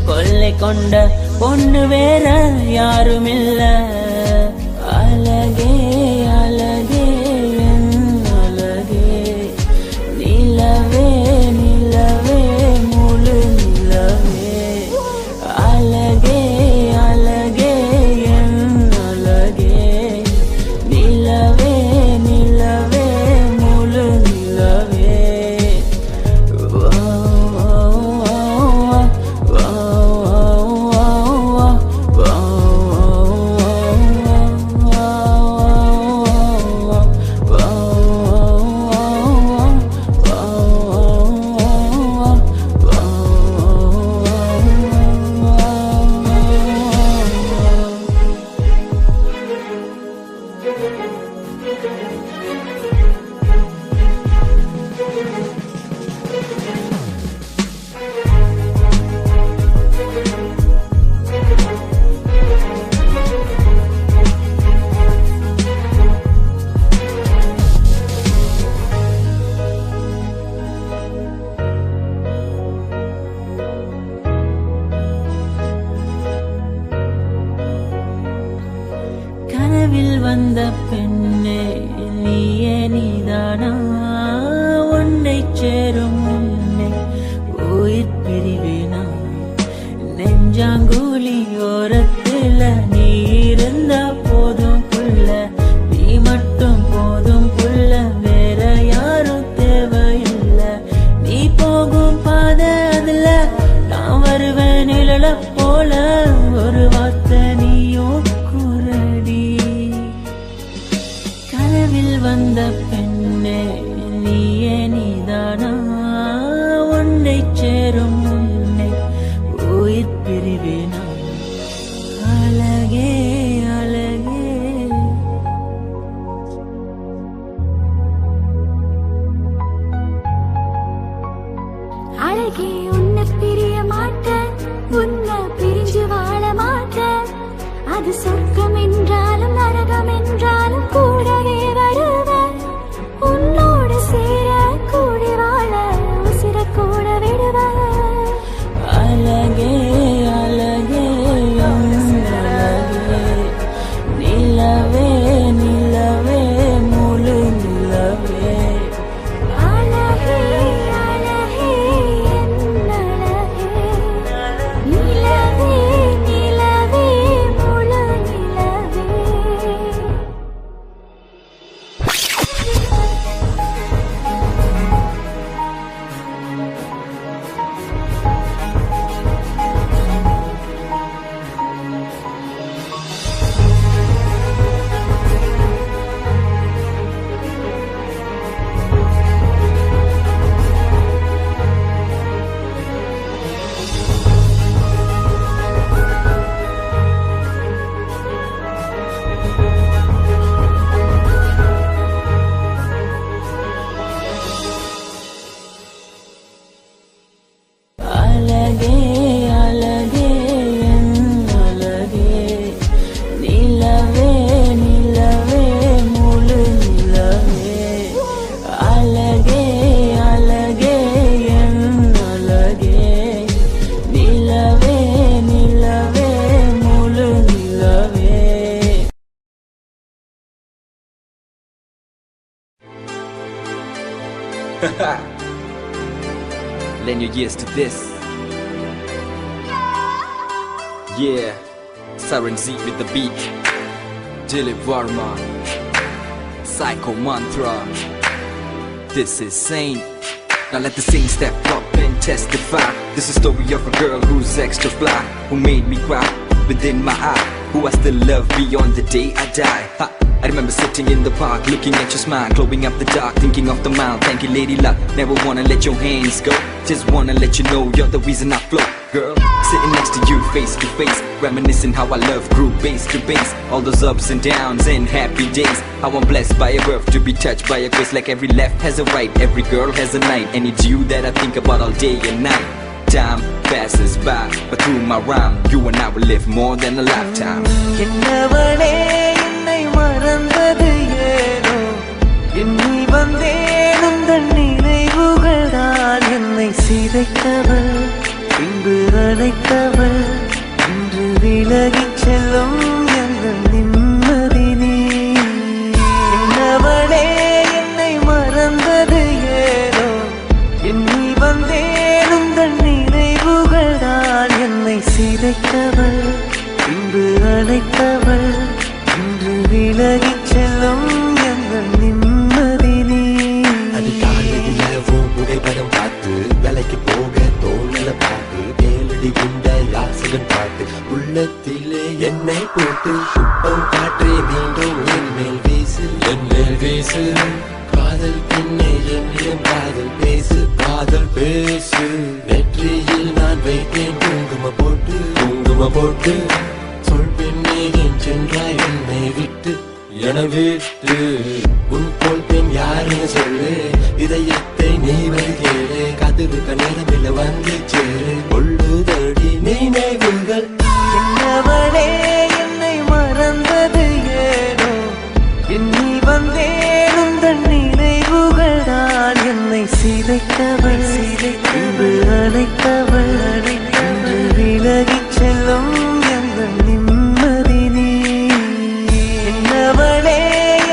[SPEAKER 9] கொள்ளை கொண்ட பொண்ணு வேற யாரும் இல்ல அழகே அழகே என் அழகே நிலவே நிலவே முழு நிலவே அழகே அழகே என் அழகே நிலவே நிலவே முழு நிலவே கனவில் வந்த பெண்ணே நீயே நீதானா உன்னை சேரும் முன்னே உயிர் பிரிவேனா நெஞ்சாங்குழி ஓரத்துல நீ இருந்தா போதும் புள்ள நீ மட்டும் போதும்
[SPEAKER 8] Lend your ears to this. Yeah, Siren Z with the beat. Dilip Varma, Psycho Mantra. This is Saint. Now let the saint step up and testify. This is a story of a girl who's extra fly, who made me cry within my eye, who I still love beyond the day I die. Ha. I remember sitting in the park, looking at your smile, glowing up the dark, thinking of the mile. Thank you, lady luck. Never wanna let your hands go. Just wanna let you know you're the reason I flow, girl. Sitting next to you, face to face, reminiscing how I love grew base to base. All those ups and downs and happy days. How I'm blessed by a birth to be touched by a grace. Like every left has a right, every girl has a night, and it's you that I think about all day and night. Time passes by, but through my rhyme, you and I will live more than a lifetime.
[SPEAKER 9] Ennavale என்னை மறந்தது ஏனோ எண்ணி வந்தேன் உந்தன் நினைவுகள் தான் என்னை சிதைத்தவள் பின்பு அழைத்தவள் இன்று விலகிச் செல்லும் எங்கள் நிம்மதி நீ என்னவளே என்னை மறந்தது ஏனோ எண்ணி வந்தேன் உந்தன் நினைவுகள் தான் என்னை சிதைத்தவள் பின்பு அழைத்தவள் இன்று விலகிச் செல்லும் எங்கள் நிம்மதி நீ
[SPEAKER 1] அது காலையிலவும் புகைப்படம் பார்த்து வேலைக்கு போக தோணல பார்த்து கேளடி இந்த யாசகன் பாட்டு உள்ளத்திலே என்னை போட்டு குப்பம் காற்றே மீண்டும் என் மேல் வீசு காதல் பின்னே என்னிடம் காதல் பேசு நெற்றியில் நான் வைத்தேன் குங்கும போட்டு சொல் பெண்ணே என் சென்றாய் என்னை விட்டு என விட்டு உன் போல் பெண் யாருன்னு சொல்லு இதயத்தை நீ வருகிறே காத்திருக்க நேரமில்ல வந்து சேரு கொள்ளுதடி நினைவுகள்
[SPEAKER 9] என்னவளே என்னை மறந்தது ஏனோ எண்ணி வந்தேன் உந்தன் நினைவுகள் தான் என்னை சிதைத்தவள் பின்பு அழைத்தவள் இன்று விலகிச் செல்லும் எங்கள் நிம்மதி நீ என்னவளே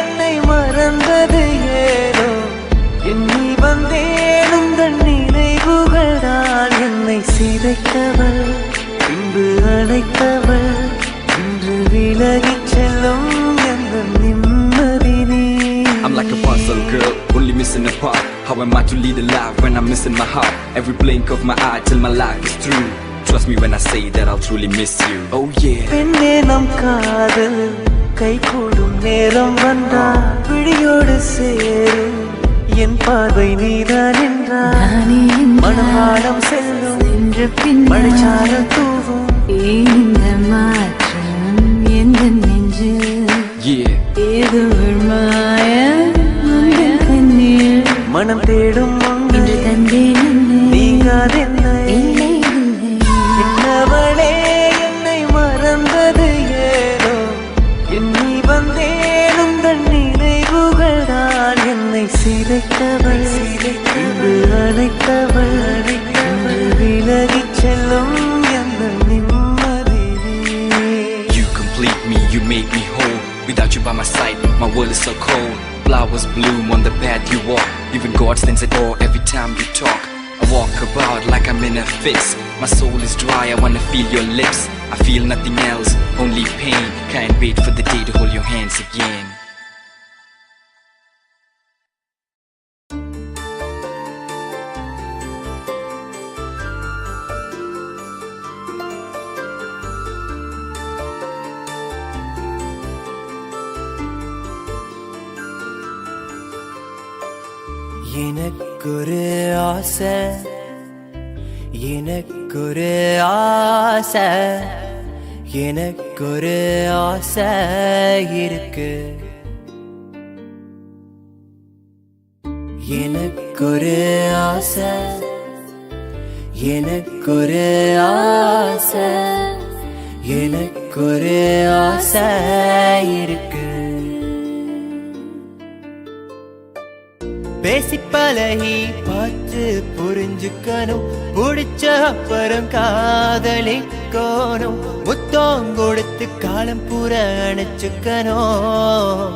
[SPEAKER 9] என்னை மறந்தது ஏனோ எண்ணி வந்தேன் உந்தன் நினைவுகள் தான் என்னை சிதைத்தவள் பின்பு அழைத்தவள் இன்று விலகிச் செல்லும் எங்கள் நிம்மதி நீ
[SPEAKER 8] I'm like a puzzle girl, only missing a part. How am I to lead a life when I'm missing my heart? Every blink of my eye till my life is through. Trust me when I say that I'll truly miss you. Oh yeah.
[SPEAKER 9] பெண்ணே நம் காதல் கை கூடும் நேரம் வந்தால் விழியோடு சேரும் என் பார்வை நீதான் என்றால் மனமானம் செல்லும் மழைச்சாரல் தூவும்
[SPEAKER 4] இந்த மாற்றம் எந்த நெஞ்சு
[SPEAKER 8] Yeah.
[SPEAKER 4] ஏதோ ஒரு மாயம் உந்தன் கண்ணில்
[SPEAKER 9] மனம் தேடும் ஒன்று
[SPEAKER 4] இன்று தந்தேன் என்னை.
[SPEAKER 9] நீங்காதென்னை
[SPEAKER 4] இல்லை, இல்லை.
[SPEAKER 9] என்னவளே என்னை மறந்தது ஏனோ எண்ணி வந்தேன் உந்தன் நினைவுகள் தான் என்னை சிதைத்தவள் பின்பு அழைத்தவள் இன்று விலகிச் செல்லும் எங்கள் நிம்மதி நீ.
[SPEAKER 8] You complete me, you make me whole. Without you by my side, my world is so cold. Flowers bloom on the path you walk. Even God stands at awe every time you talk. I walk about like I'm in a fix. My soul is dry, I wanna feel your lips. I feel nothing else, only pain. Can't wait for the day to hold your hands again.
[SPEAKER 9] எனக்கொரு ஆசை எனக்கொரு ஆசை எனக்கொரு ஆசை இருக்கு எனக்கொரு ஆசை எனக்கொரு ஆசை எனக்கொரு ஆசை இருக்கு பேசி பழகி பார்த்து புரிஞ்சுக்கணும் பிடிச்ச அப்புறம் காதலிக்கணும் முத்தம் கொடுத்து காலம் பூர அணைச்சுக்கணும்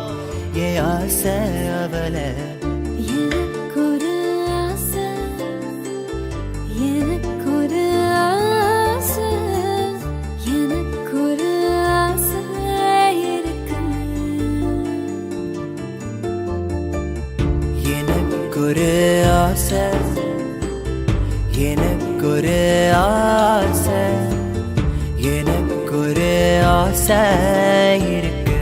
[SPEAKER 9] ஏ ஆசை அவளை
[SPEAKER 2] எனக்கொரு
[SPEAKER 9] எனக்கொரு ஆசை, எனக்கொரு ஆசை இருக்கு.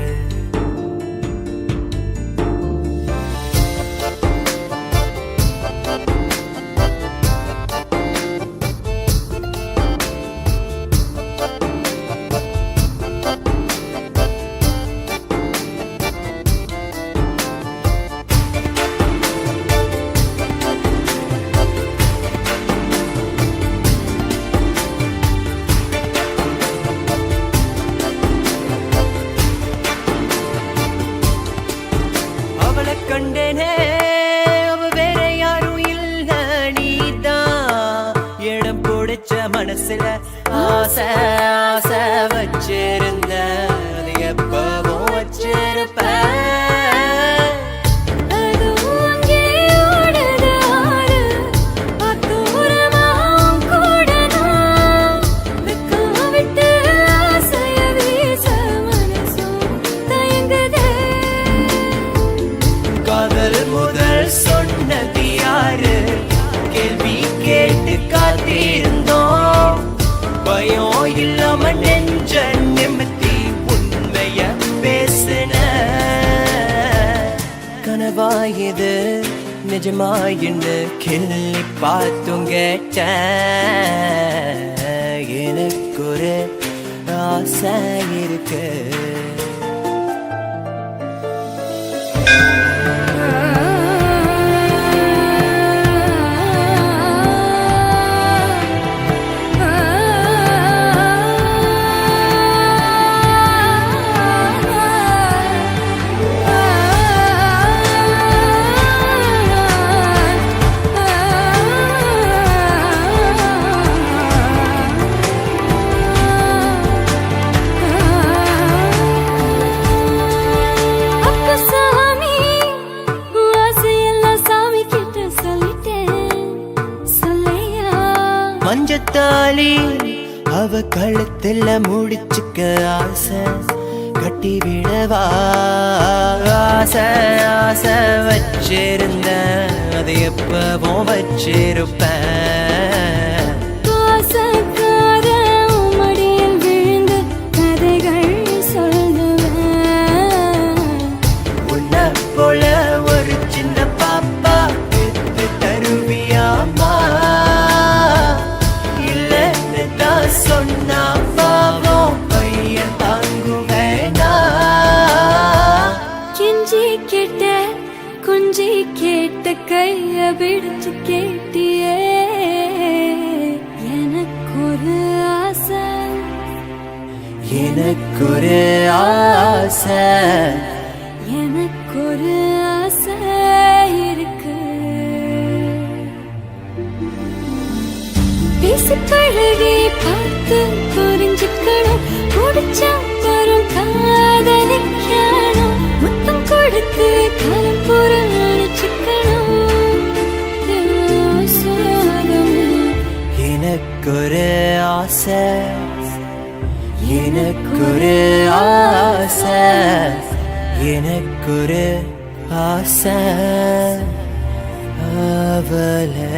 [SPEAKER 9] அவளை கண்டேனே, அவ வேற யாரும் இல்ல, நீதான் இடம் பிடிச்ச மனசுல ஆசை ஆசை வச்சிருந்த, அது எப்பவும் வச்சிருப்ப. காதல் முதல் சொன்னது யாரு, கேள்வி கேட்டு காத்திருந்தோம். பயம் இல்லாம நெஞ்ச நிமித்தி உண்மைய பேசின. கனவாயுது நிஜமாயின்னு கிள்ளி பார்த்தும் கேட்ட. எனக்கு ஒரு ஆசை இருக்கு. மஞ்சத்தாளி அவ கழுத்துல முடிச்சுக்க ஆசை, கட்டி விடவா ஆசை ஆசை வச்சிருந்த, அது எப்பவும் வச்சிருப்பேன். உன்னை போல ஒரு சின்ன பாப்பா பெத்து தருவியாமா, சொன்னா பாவம் பையன் தாங்குவேனா.
[SPEAKER 2] கெஞ்சி கேட்ட குஞ்சி கேட்ட கைய பிடிச்சு கேட்டியே, எனக்கொரு ஆசை,
[SPEAKER 9] எனக்கொரு ஆசை,
[SPEAKER 2] எனக்கொரு ஆசை இருக்கு. பேசி பழகி பார்த்து புரிஞ்சுக்கணும், பிடிச்சா வரும் காதலிக்கணும், முத்தம் கொடுத்து காலம் புறணிச்சுக்கணும்.
[SPEAKER 9] எனக்கொரு ஆசை, எனக்கொரு ஆசை, எனக்கொரு ஆசை அவளை.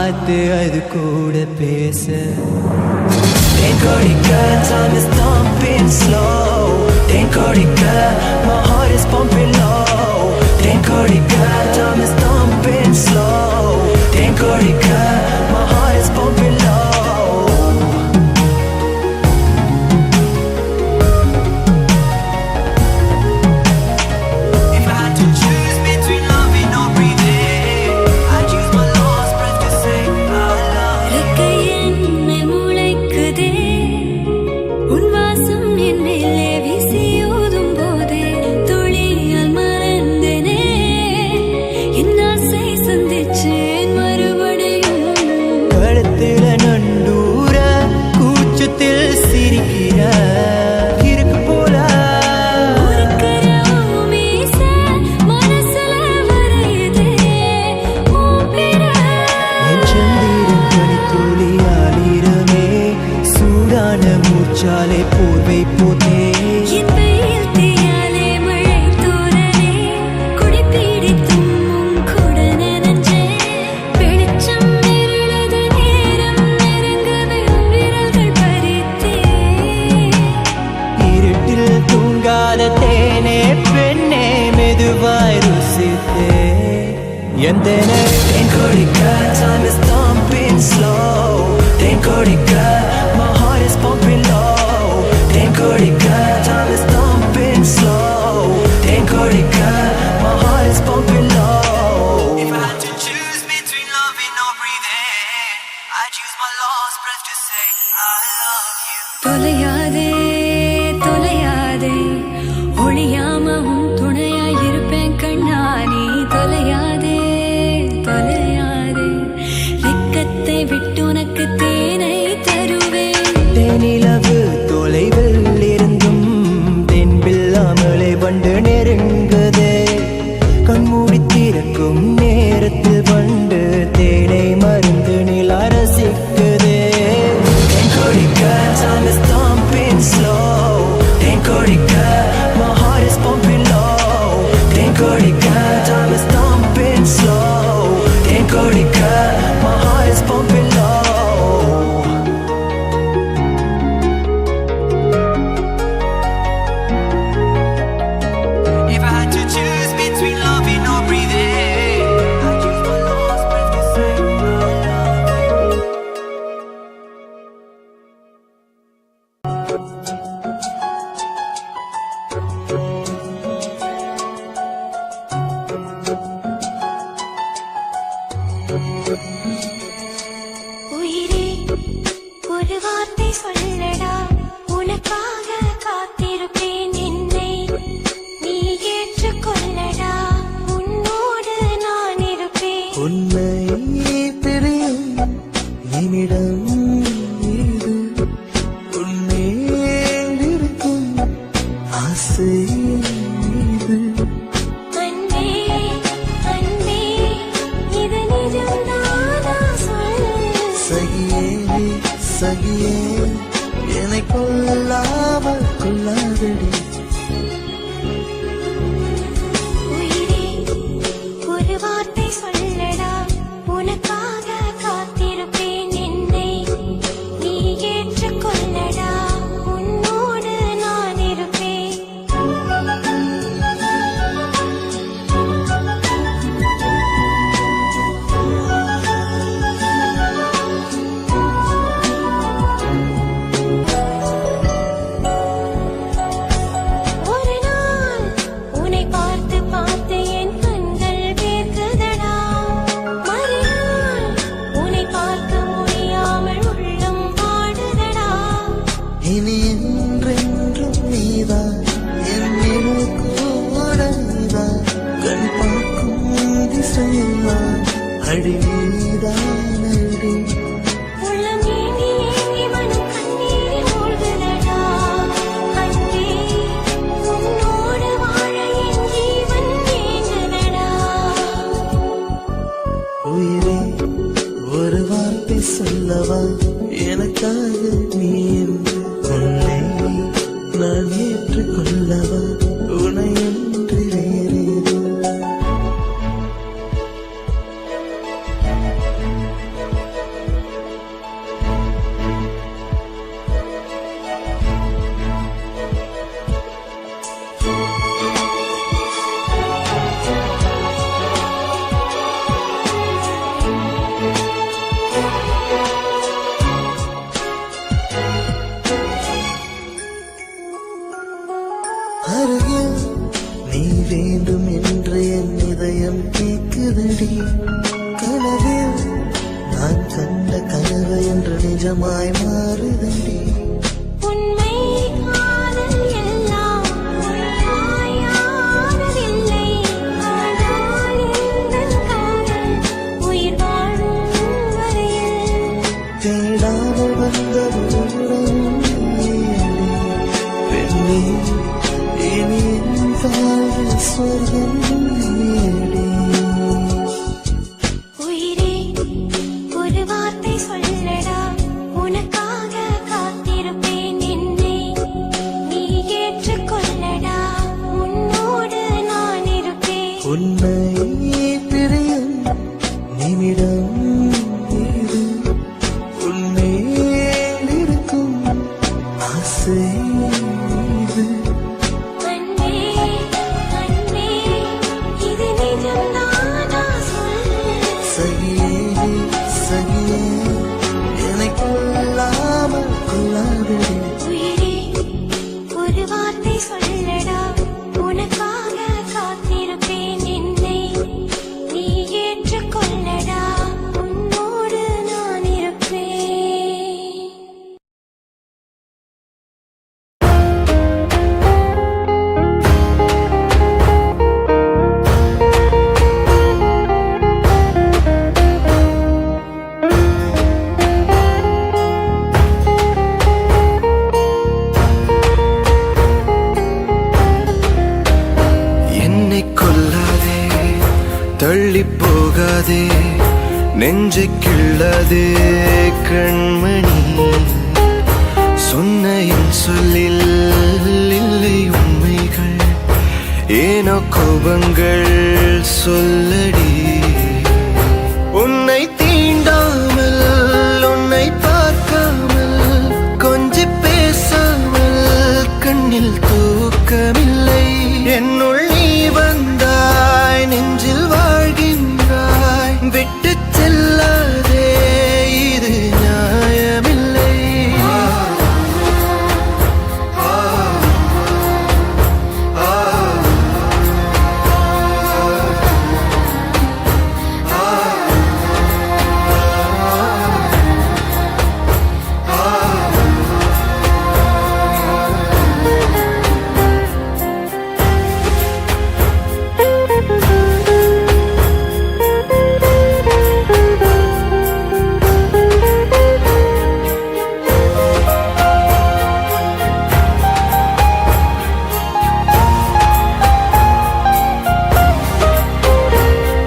[SPEAKER 9] பார்த்து அது கூட பேச தேன்கொடிக்க time is thumping slow தேன்கொடிக்க my heart is pumping low தேன்கொடிக்க time is thumping slow தேன்கொடிக்க my heart is pumping low மூச்சாலே போர்வை போதே
[SPEAKER 2] என் வெயில் தீயாலே மழை தூரலே குடிப்பிடித்தும் கூட நனைஞ்சே வெளிச்சம் இருளது நேரம் நெருங்கவே விரல்கள் பறித்தே
[SPEAKER 9] இருட்டில் தூங்காத தேனே பெண்ணே மெதுவாய் ருசித்தே எந்த தேன்கொடிக்க time is thumping slow தேன்கொடிக்க my heart is pumping low தேன்கொடிக்க time is thumping slow தேன்கொடிக்க my heart is pumping low if I had to choose between loving or breathing I choose my last breath to say I love you
[SPEAKER 2] தொலையாதே தொலையாதே ஒளியாம உன் துணையாய் இருப்பேன் கண்ணா நீ தொலையாதே தொலையாதே வெக்கத்தை விட்டு உனக்கு தேனை தருவேன்
[SPEAKER 9] தேனிலவு தொலைவில் இருந்தும் தென்பில்லாமலே வண்டு நெருங்குதே கண்மூடி திறக்கும் நேரத்தில் வண்டு தேனை மருந்து நிலா ரசிக்குதே தேன்கொடிக்க time is thumping slow தேன்கொடிக்க my heart is pumping low தேன்கொடிக்க time is thumping slow தேன்கொடிக்க my heart is pumping low if I had to choose between loving or breathing I choose my last breath to say I love you
[SPEAKER 2] உயிரே ஒரு வார்த்தை சொல்லடா உனக்காக காத்திருப்பேன் என்னை நீ ஏற்றுக்கொள்ளடா உன்னோடு நான் இருப்பேன்
[SPEAKER 9] உன்னை பிரியும் என்னிடம் இது உன்மேல் இருக்கும் ஆசை இது
[SPEAKER 2] அன்பே அன்பே இது நிஜம்தானா சொல்
[SPEAKER 9] சகியே சகியே என்னை கொல்லாமல் கொள்ளாதடி
[SPEAKER 2] உயிரே ஒரு வார்த்தை சொல்லடா உனக்காக காத்திருப்பேன் என்னை நீ ஏற்றுக்கொள்ளடா உன்னோடு நான் இருப்பேன் ஒரு நாள் உன்னை பார்த்து பார்த்து என் கண்கள் வேர்க்குதடா
[SPEAKER 1] சொர்க்கம் நீடி.
[SPEAKER 2] உயிரே ஒரு வார்த்தை சொல்லடா, உனக்காக காத்திருப்பேன் என்னை நீ ஏற்றுக்கொள்ளடா, உன்னோடு நான் இருப்பேன்.
[SPEAKER 1] உன்னை பிரியும் நிமிடம் இது, உன்மேல் இருக்கும் ஆசை இது.
[SPEAKER 2] அன்பே அன்பே இது நிஜம்தானா சொல்.
[SPEAKER 1] சகியே சகியே என்னை கொல்லாமல் கொள்ளாதே.
[SPEAKER 2] உயிரே ஒரு வார்த்தை சொல்லடா, உனக்காக காத்திருப்பேன் என்னை நீ ஏற்றுக்கொள்ளடா, உன்னோடு நான் இருப்பேன்.
[SPEAKER 1] என்னை கொல்லாதே, தள்ளி போகாதே, நெஞ்சை கிள்ளாதே கண்மணி. சொன்ன என் சொல்லில் இல்லை உண்மைகள், ஏனோ கோபங்கள் சொல்லடி. உன்னை தீண்டாமல், உன்னை பார்க்காமல், கொஞ்சி பேசாமல் கண்ணில் தூக்கமில்லை. என்னுள் நீ வந்தாய், நெஞ்சில் வாழ்கின்றாய், விட்டு செல்லாதே, இது நியாயமில்லை.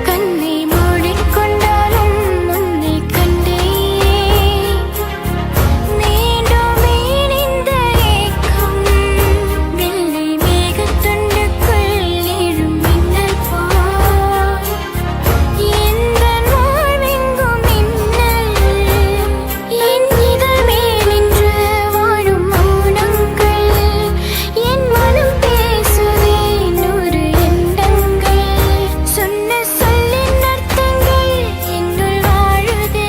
[SPEAKER 2] கண்ணை மூடிக்கொண்டாலும் உன்னை கண்டேன், மீண்டும் இந்த ஏக்கம் வெள்ளை மேகத்துண்டுக்குள் எழும் மின்னல் போல். எந்த வாழ்வெங்கும் மின்னல், என் இதழ் மேல் நின்று வாழும் மௌனங்கள், என் மனம் பேசுதே நூறு எண்ணங்கள். சொன்ன சொல்லின் அர்த்தங்கள் என்னுள் வாழுதே,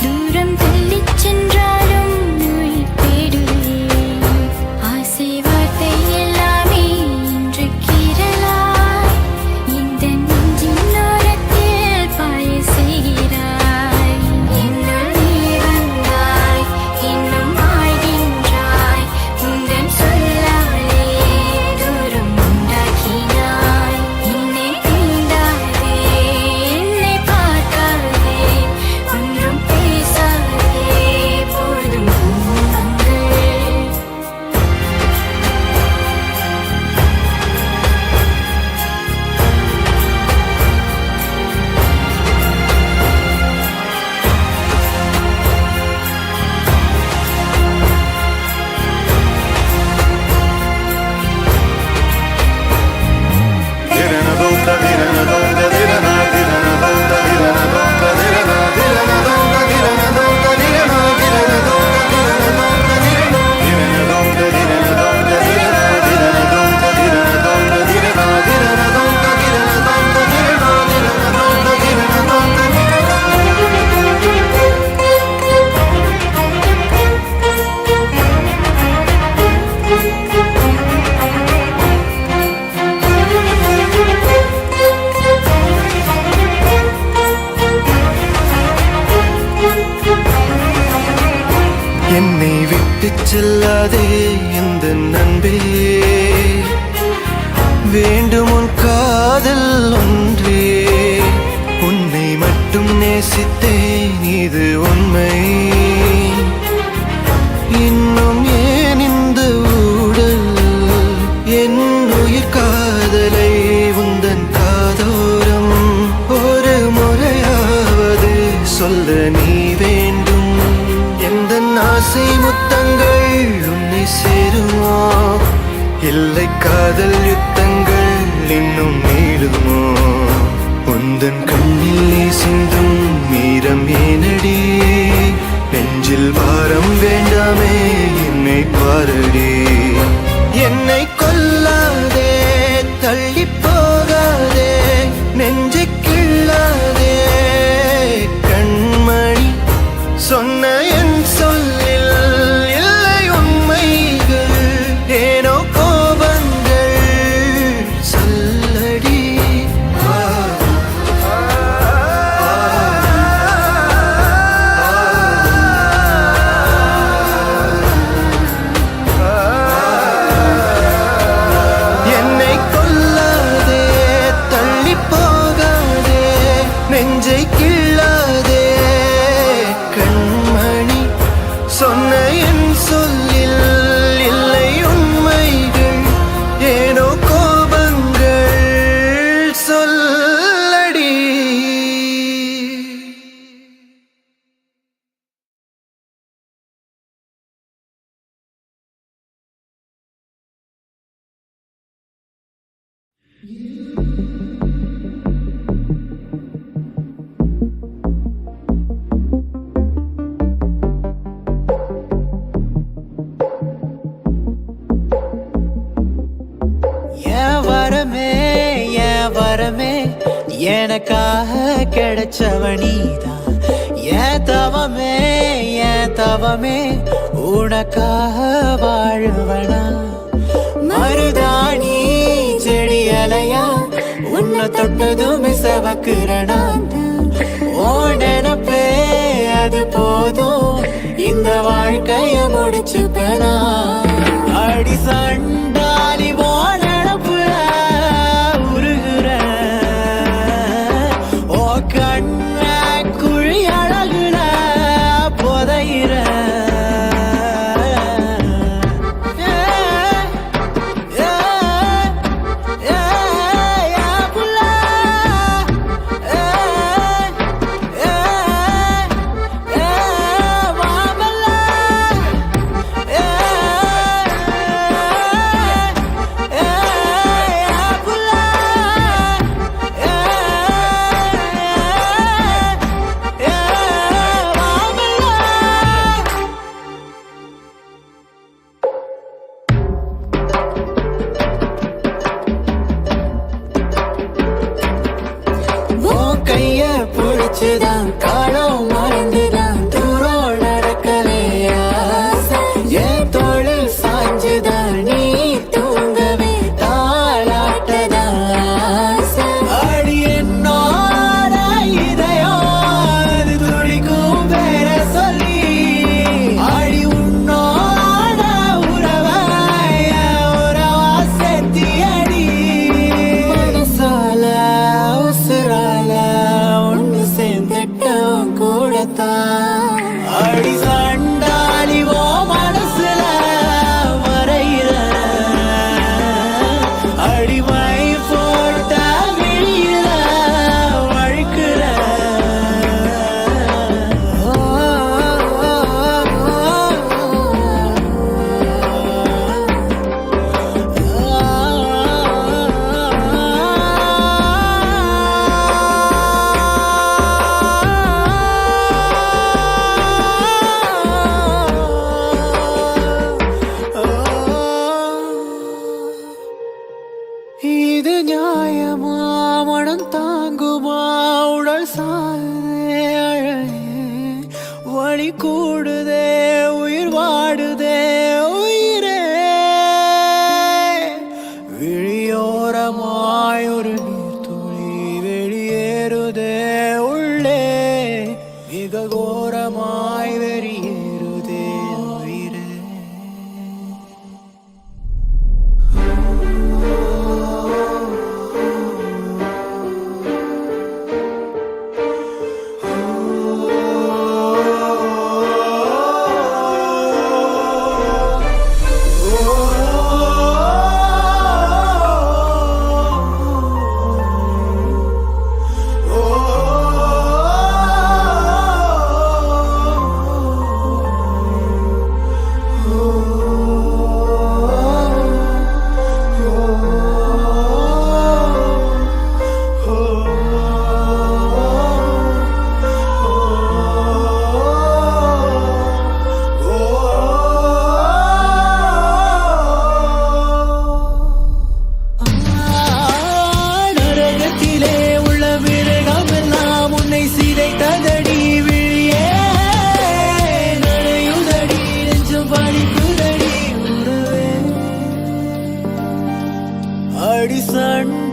[SPEAKER 2] தூரம் தள்ளிச் சென்றாலும் உயிர் தேடுவேன். ஆசை வார்த்தை எல்லாமே இன்று கீறலாய், இந்த நெஞ்சின் ஓரத்தில் பாய செய்கிறாய். என்னுள் நீ வந்தாய், இன்னும் வாழ்கின்றாய், உந்தன் சொல்லாலே தூரம் உண்டாக்கினாய். என்னை தீண்டாதே, என்னை பார்க்காதே, ஒன்றும் பேசாதே, போதும் துன்பங்கள்.
[SPEAKER 1] என்னை விட்டு செல்லாதே இந்த நண்பே, வேண்டும் உன் காதல் ஒன்றே. உன்னை மட்டும் நேசித்தேன், இது உண்மை. இன்னும் ஏன் இந்த ஊடல், என் உயிர் காதல் இல்லை காதல் யுத்தங்கள் இன்னும் நீளுமோ உந்தன் கண்ணில் சிந்தும் மீரம் ஏனடி நெஞ்சில் பாரம் வேண்டாமே என்னை பாரடி என்னை கொல்லாதே தள்ளி போகாதே நெஞ்சை கிள்ளாதே கண்மணி சொன்ன என் சொல்லில் இல்லை உண்மைகள் ஏனோ கோபங்கள் சொல்லடி என்னை கொல்லாதே தள்ளி போகாதே நெஞ்சை கிள்ளாதே கண்மணி சொன்ன என் சொல்லில் இல்லை உண்மைகள் ஏனோ கோபங்கள் சொல்லடி
[SPEAKER 9] என் வரமே எனக்காக கிடைச்சவனிதான் என் தவமே உனக்காக வாழுவனா மருதாணி செடி அலையா உன்னை தொட்டதும் சவக்குறனா ஓ நினப்பே அது போதும் இந்த வாழ்க்கைய முடிச்சுப்பனா அடி சண்டாலி போன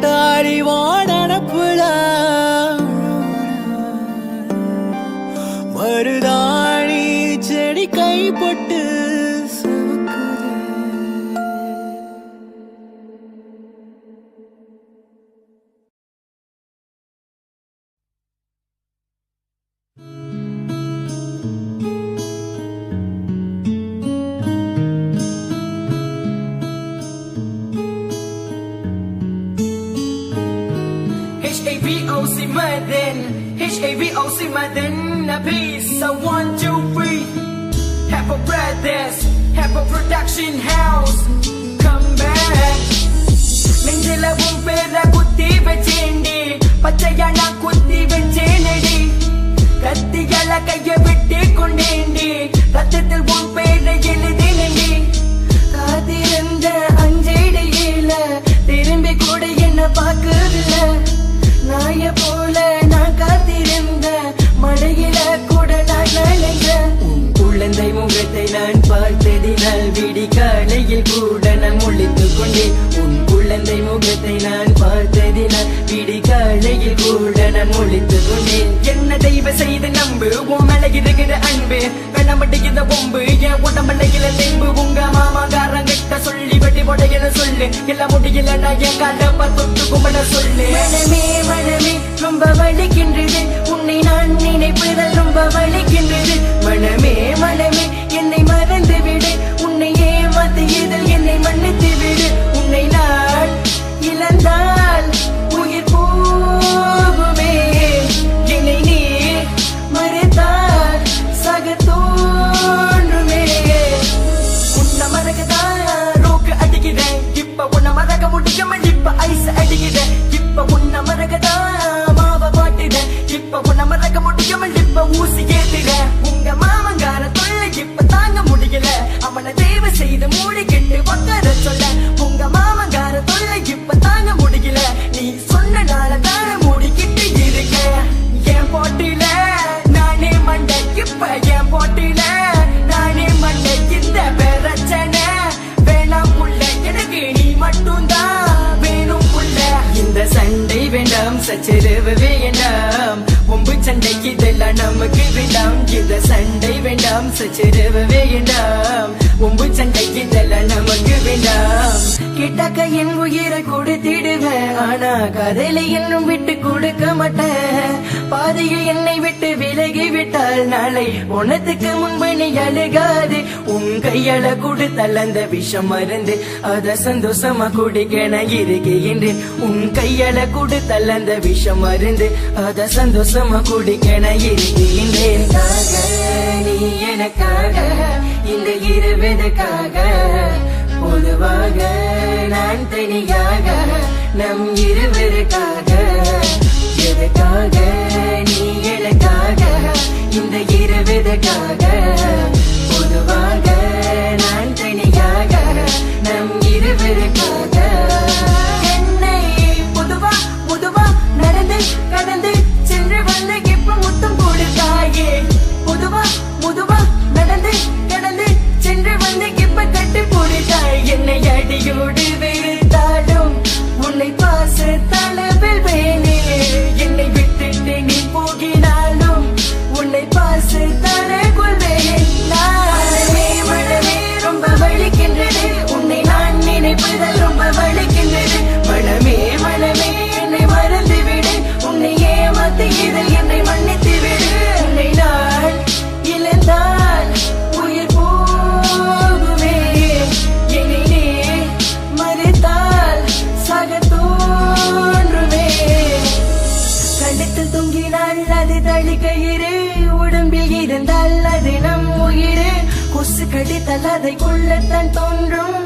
[SPEAKER 9] டாடி வாடனப்புல மருதாணி செடி கைப்பட்டு
[SPEAKER 10] H-A-V-O-C Madden, H-A-V-O-C Madden, a piece of 1, 2, 3. Have a brothers, have a production house, come back. நெஞ்சில உன் பேர குத்தி வச்சேண்டி, பச்சையா நான் குத்தி வச்சேனடி. கத்தியால கைய விட்டு கொண்டேண்டி, ரத்தத்தில் உன் பேரை எழுதினேண்டி. காத்திருந்த அஞ்சடியில திரும்பி கூட என்ன பார்க்கல. நாய போல நான் காத்திருந்த மழையில கூட நான் நனைஞ்ச. உன் குழந்தை முகத்தை நான் பார்த்ததினால் விடி காலையில் கூட நான் முழித்துக் கொண்டேன். உன் குழந்தை முகத்தை நான் பார்த்ததினால் விடி காலையில் கூட நான் முழித்துக் கொண்டேன். என்ன தெய்வ செய்து நம்பு உன் மேல இருக்கிற அன்பு வேணாமட்டிக்கிற பொம்பு என் உடம்பலையில தெம்பு. உங்க மாமாக்காரங்கிட்ட சொல்லி வெட்டி போடையில சொல்லு எல்லாம் முடியல நான் என் காலப்ப தொட்டு கும்பிட சொல்லு. மனமே மனமே ரொம்ப வலிக்கின்றது உன்னை நான் நினைப்பதால் ரொம்ப வலிக்கின்றது. மனமே மனமே என்னை மறந்து விடு உன்னை ஏமாத்தியதில் என்னை மன்னித்து விடு. உன்னை நான் இழந்தால் உயிர் போகுமே என்னை நீ மறைத்தால் சக தோன்றுமே. உன்னை மறக்கதான் ரோக்கு அடிக்கிறேன் இப்ப உன்னை மறக்க முடியாம இப்ப ஐஸ் அடிக்கிறேன். இப்ப உன்னை மறக்கதான் மாவ பாட்டுறேன் இப்ப உன்னை மறக்க முடியாம இப்ப ஊசி ஏத்துறேன். உங்க மாமங்கார தொல்லை இப்ப தாங்க முடியல அவனை தேவை செய்து மூடி கெட்டு உட்கார சொல்ல. உங்க மாமங்கார தொல்லை இப்ப தாங்க முடியல நீ சொன்ன நாள தான மூடிக்கிட்டு இருக்க. என் போட்டில நானே மண்டை இப்ப என் போட்டில நானே மண்டை. இந்த பிரச்சனை வேணாம் புள்ள எனக்கு நீ மட்டும்தான் வேணும் புள்ள. இந்த சண்டை வேண்டாம் சச்சரவு வேண்டாம் ஒம்பு சண்டைக்கு இதெல்லாம் நமக்கு வேண்டாம். இந்த சண்டை வேண்டாம் சச்சரவு வேண்டாம் ஒம்பு சண்டைக்கு இதெல்லாம் நமக்கு வேண்டாம். கிட்டக்க என் உயிரை கொடுத்திடுவேன் ஆனா கதையில இன்னும் விட்டு கொடுக்க மாட்டேன். பாதையில் என்னை விட்டு விலகி விட்டால் நாளை உனத்துக்கு முன்பு நீ அழுகாது. உன் கையால கொடுத்தால் அந்த விஷம் மருந்து அத சந்தோஷமா குடிக்க நான் இருக்கின்றேன். உன் கையால கொடுத்தால் அந்த விஷம் மருந்து அத சந்தோஷமா குடிக்க நான் இருக்கின்றேன். நீ எனக்காக இந்த இருவதுக்காக பொதுவாக நான் தனியாக நம் இருவருக்காக. எதுக்காக நீ எனக்காக இந்த இருவதுக்காக பொதுவாக நான் தனியாக நம் இருவருக்காக. என்னை பொதுவா பொதுவா நடந்து கடந்து சென்று வந்து இப்ப முத்தம் கொடுத்தாயே. பொதுவா பொதுவா நடந்து கடந்து சென்று வந்து இப்ப கட்டு போடுத்தாய். என்னை அடியோடு வெறுத்தாலும் உன்னை பாச தளவில் வேணே. என்னை விட்டுட்டு நீ போகினாலும் உன்னை பாச தர கொள்வேன். மனமே மனமே ரொம்ப வலிக்கின்றது உன்னை நான் நினைப்பதால் ரொம்ப வலிக்கின்றது. மனமே மனமே என்னை மறந்து விடு உன்னை ஏமாத்தி இதில் என்னை மன்னித்து விடு. உன்னை நான் இழந்தால் உயிர் போகுமே என்னை நீ மறைத்தால் சக தோன்றுமே. கழுத்தில் தொங்கினால் அது தளிக்கயிறு உடம்பில் இருந்தால் அது நம் உயிர். கொசு கடித்தால் அதை கொள்ளத்தான் தோன்றும்.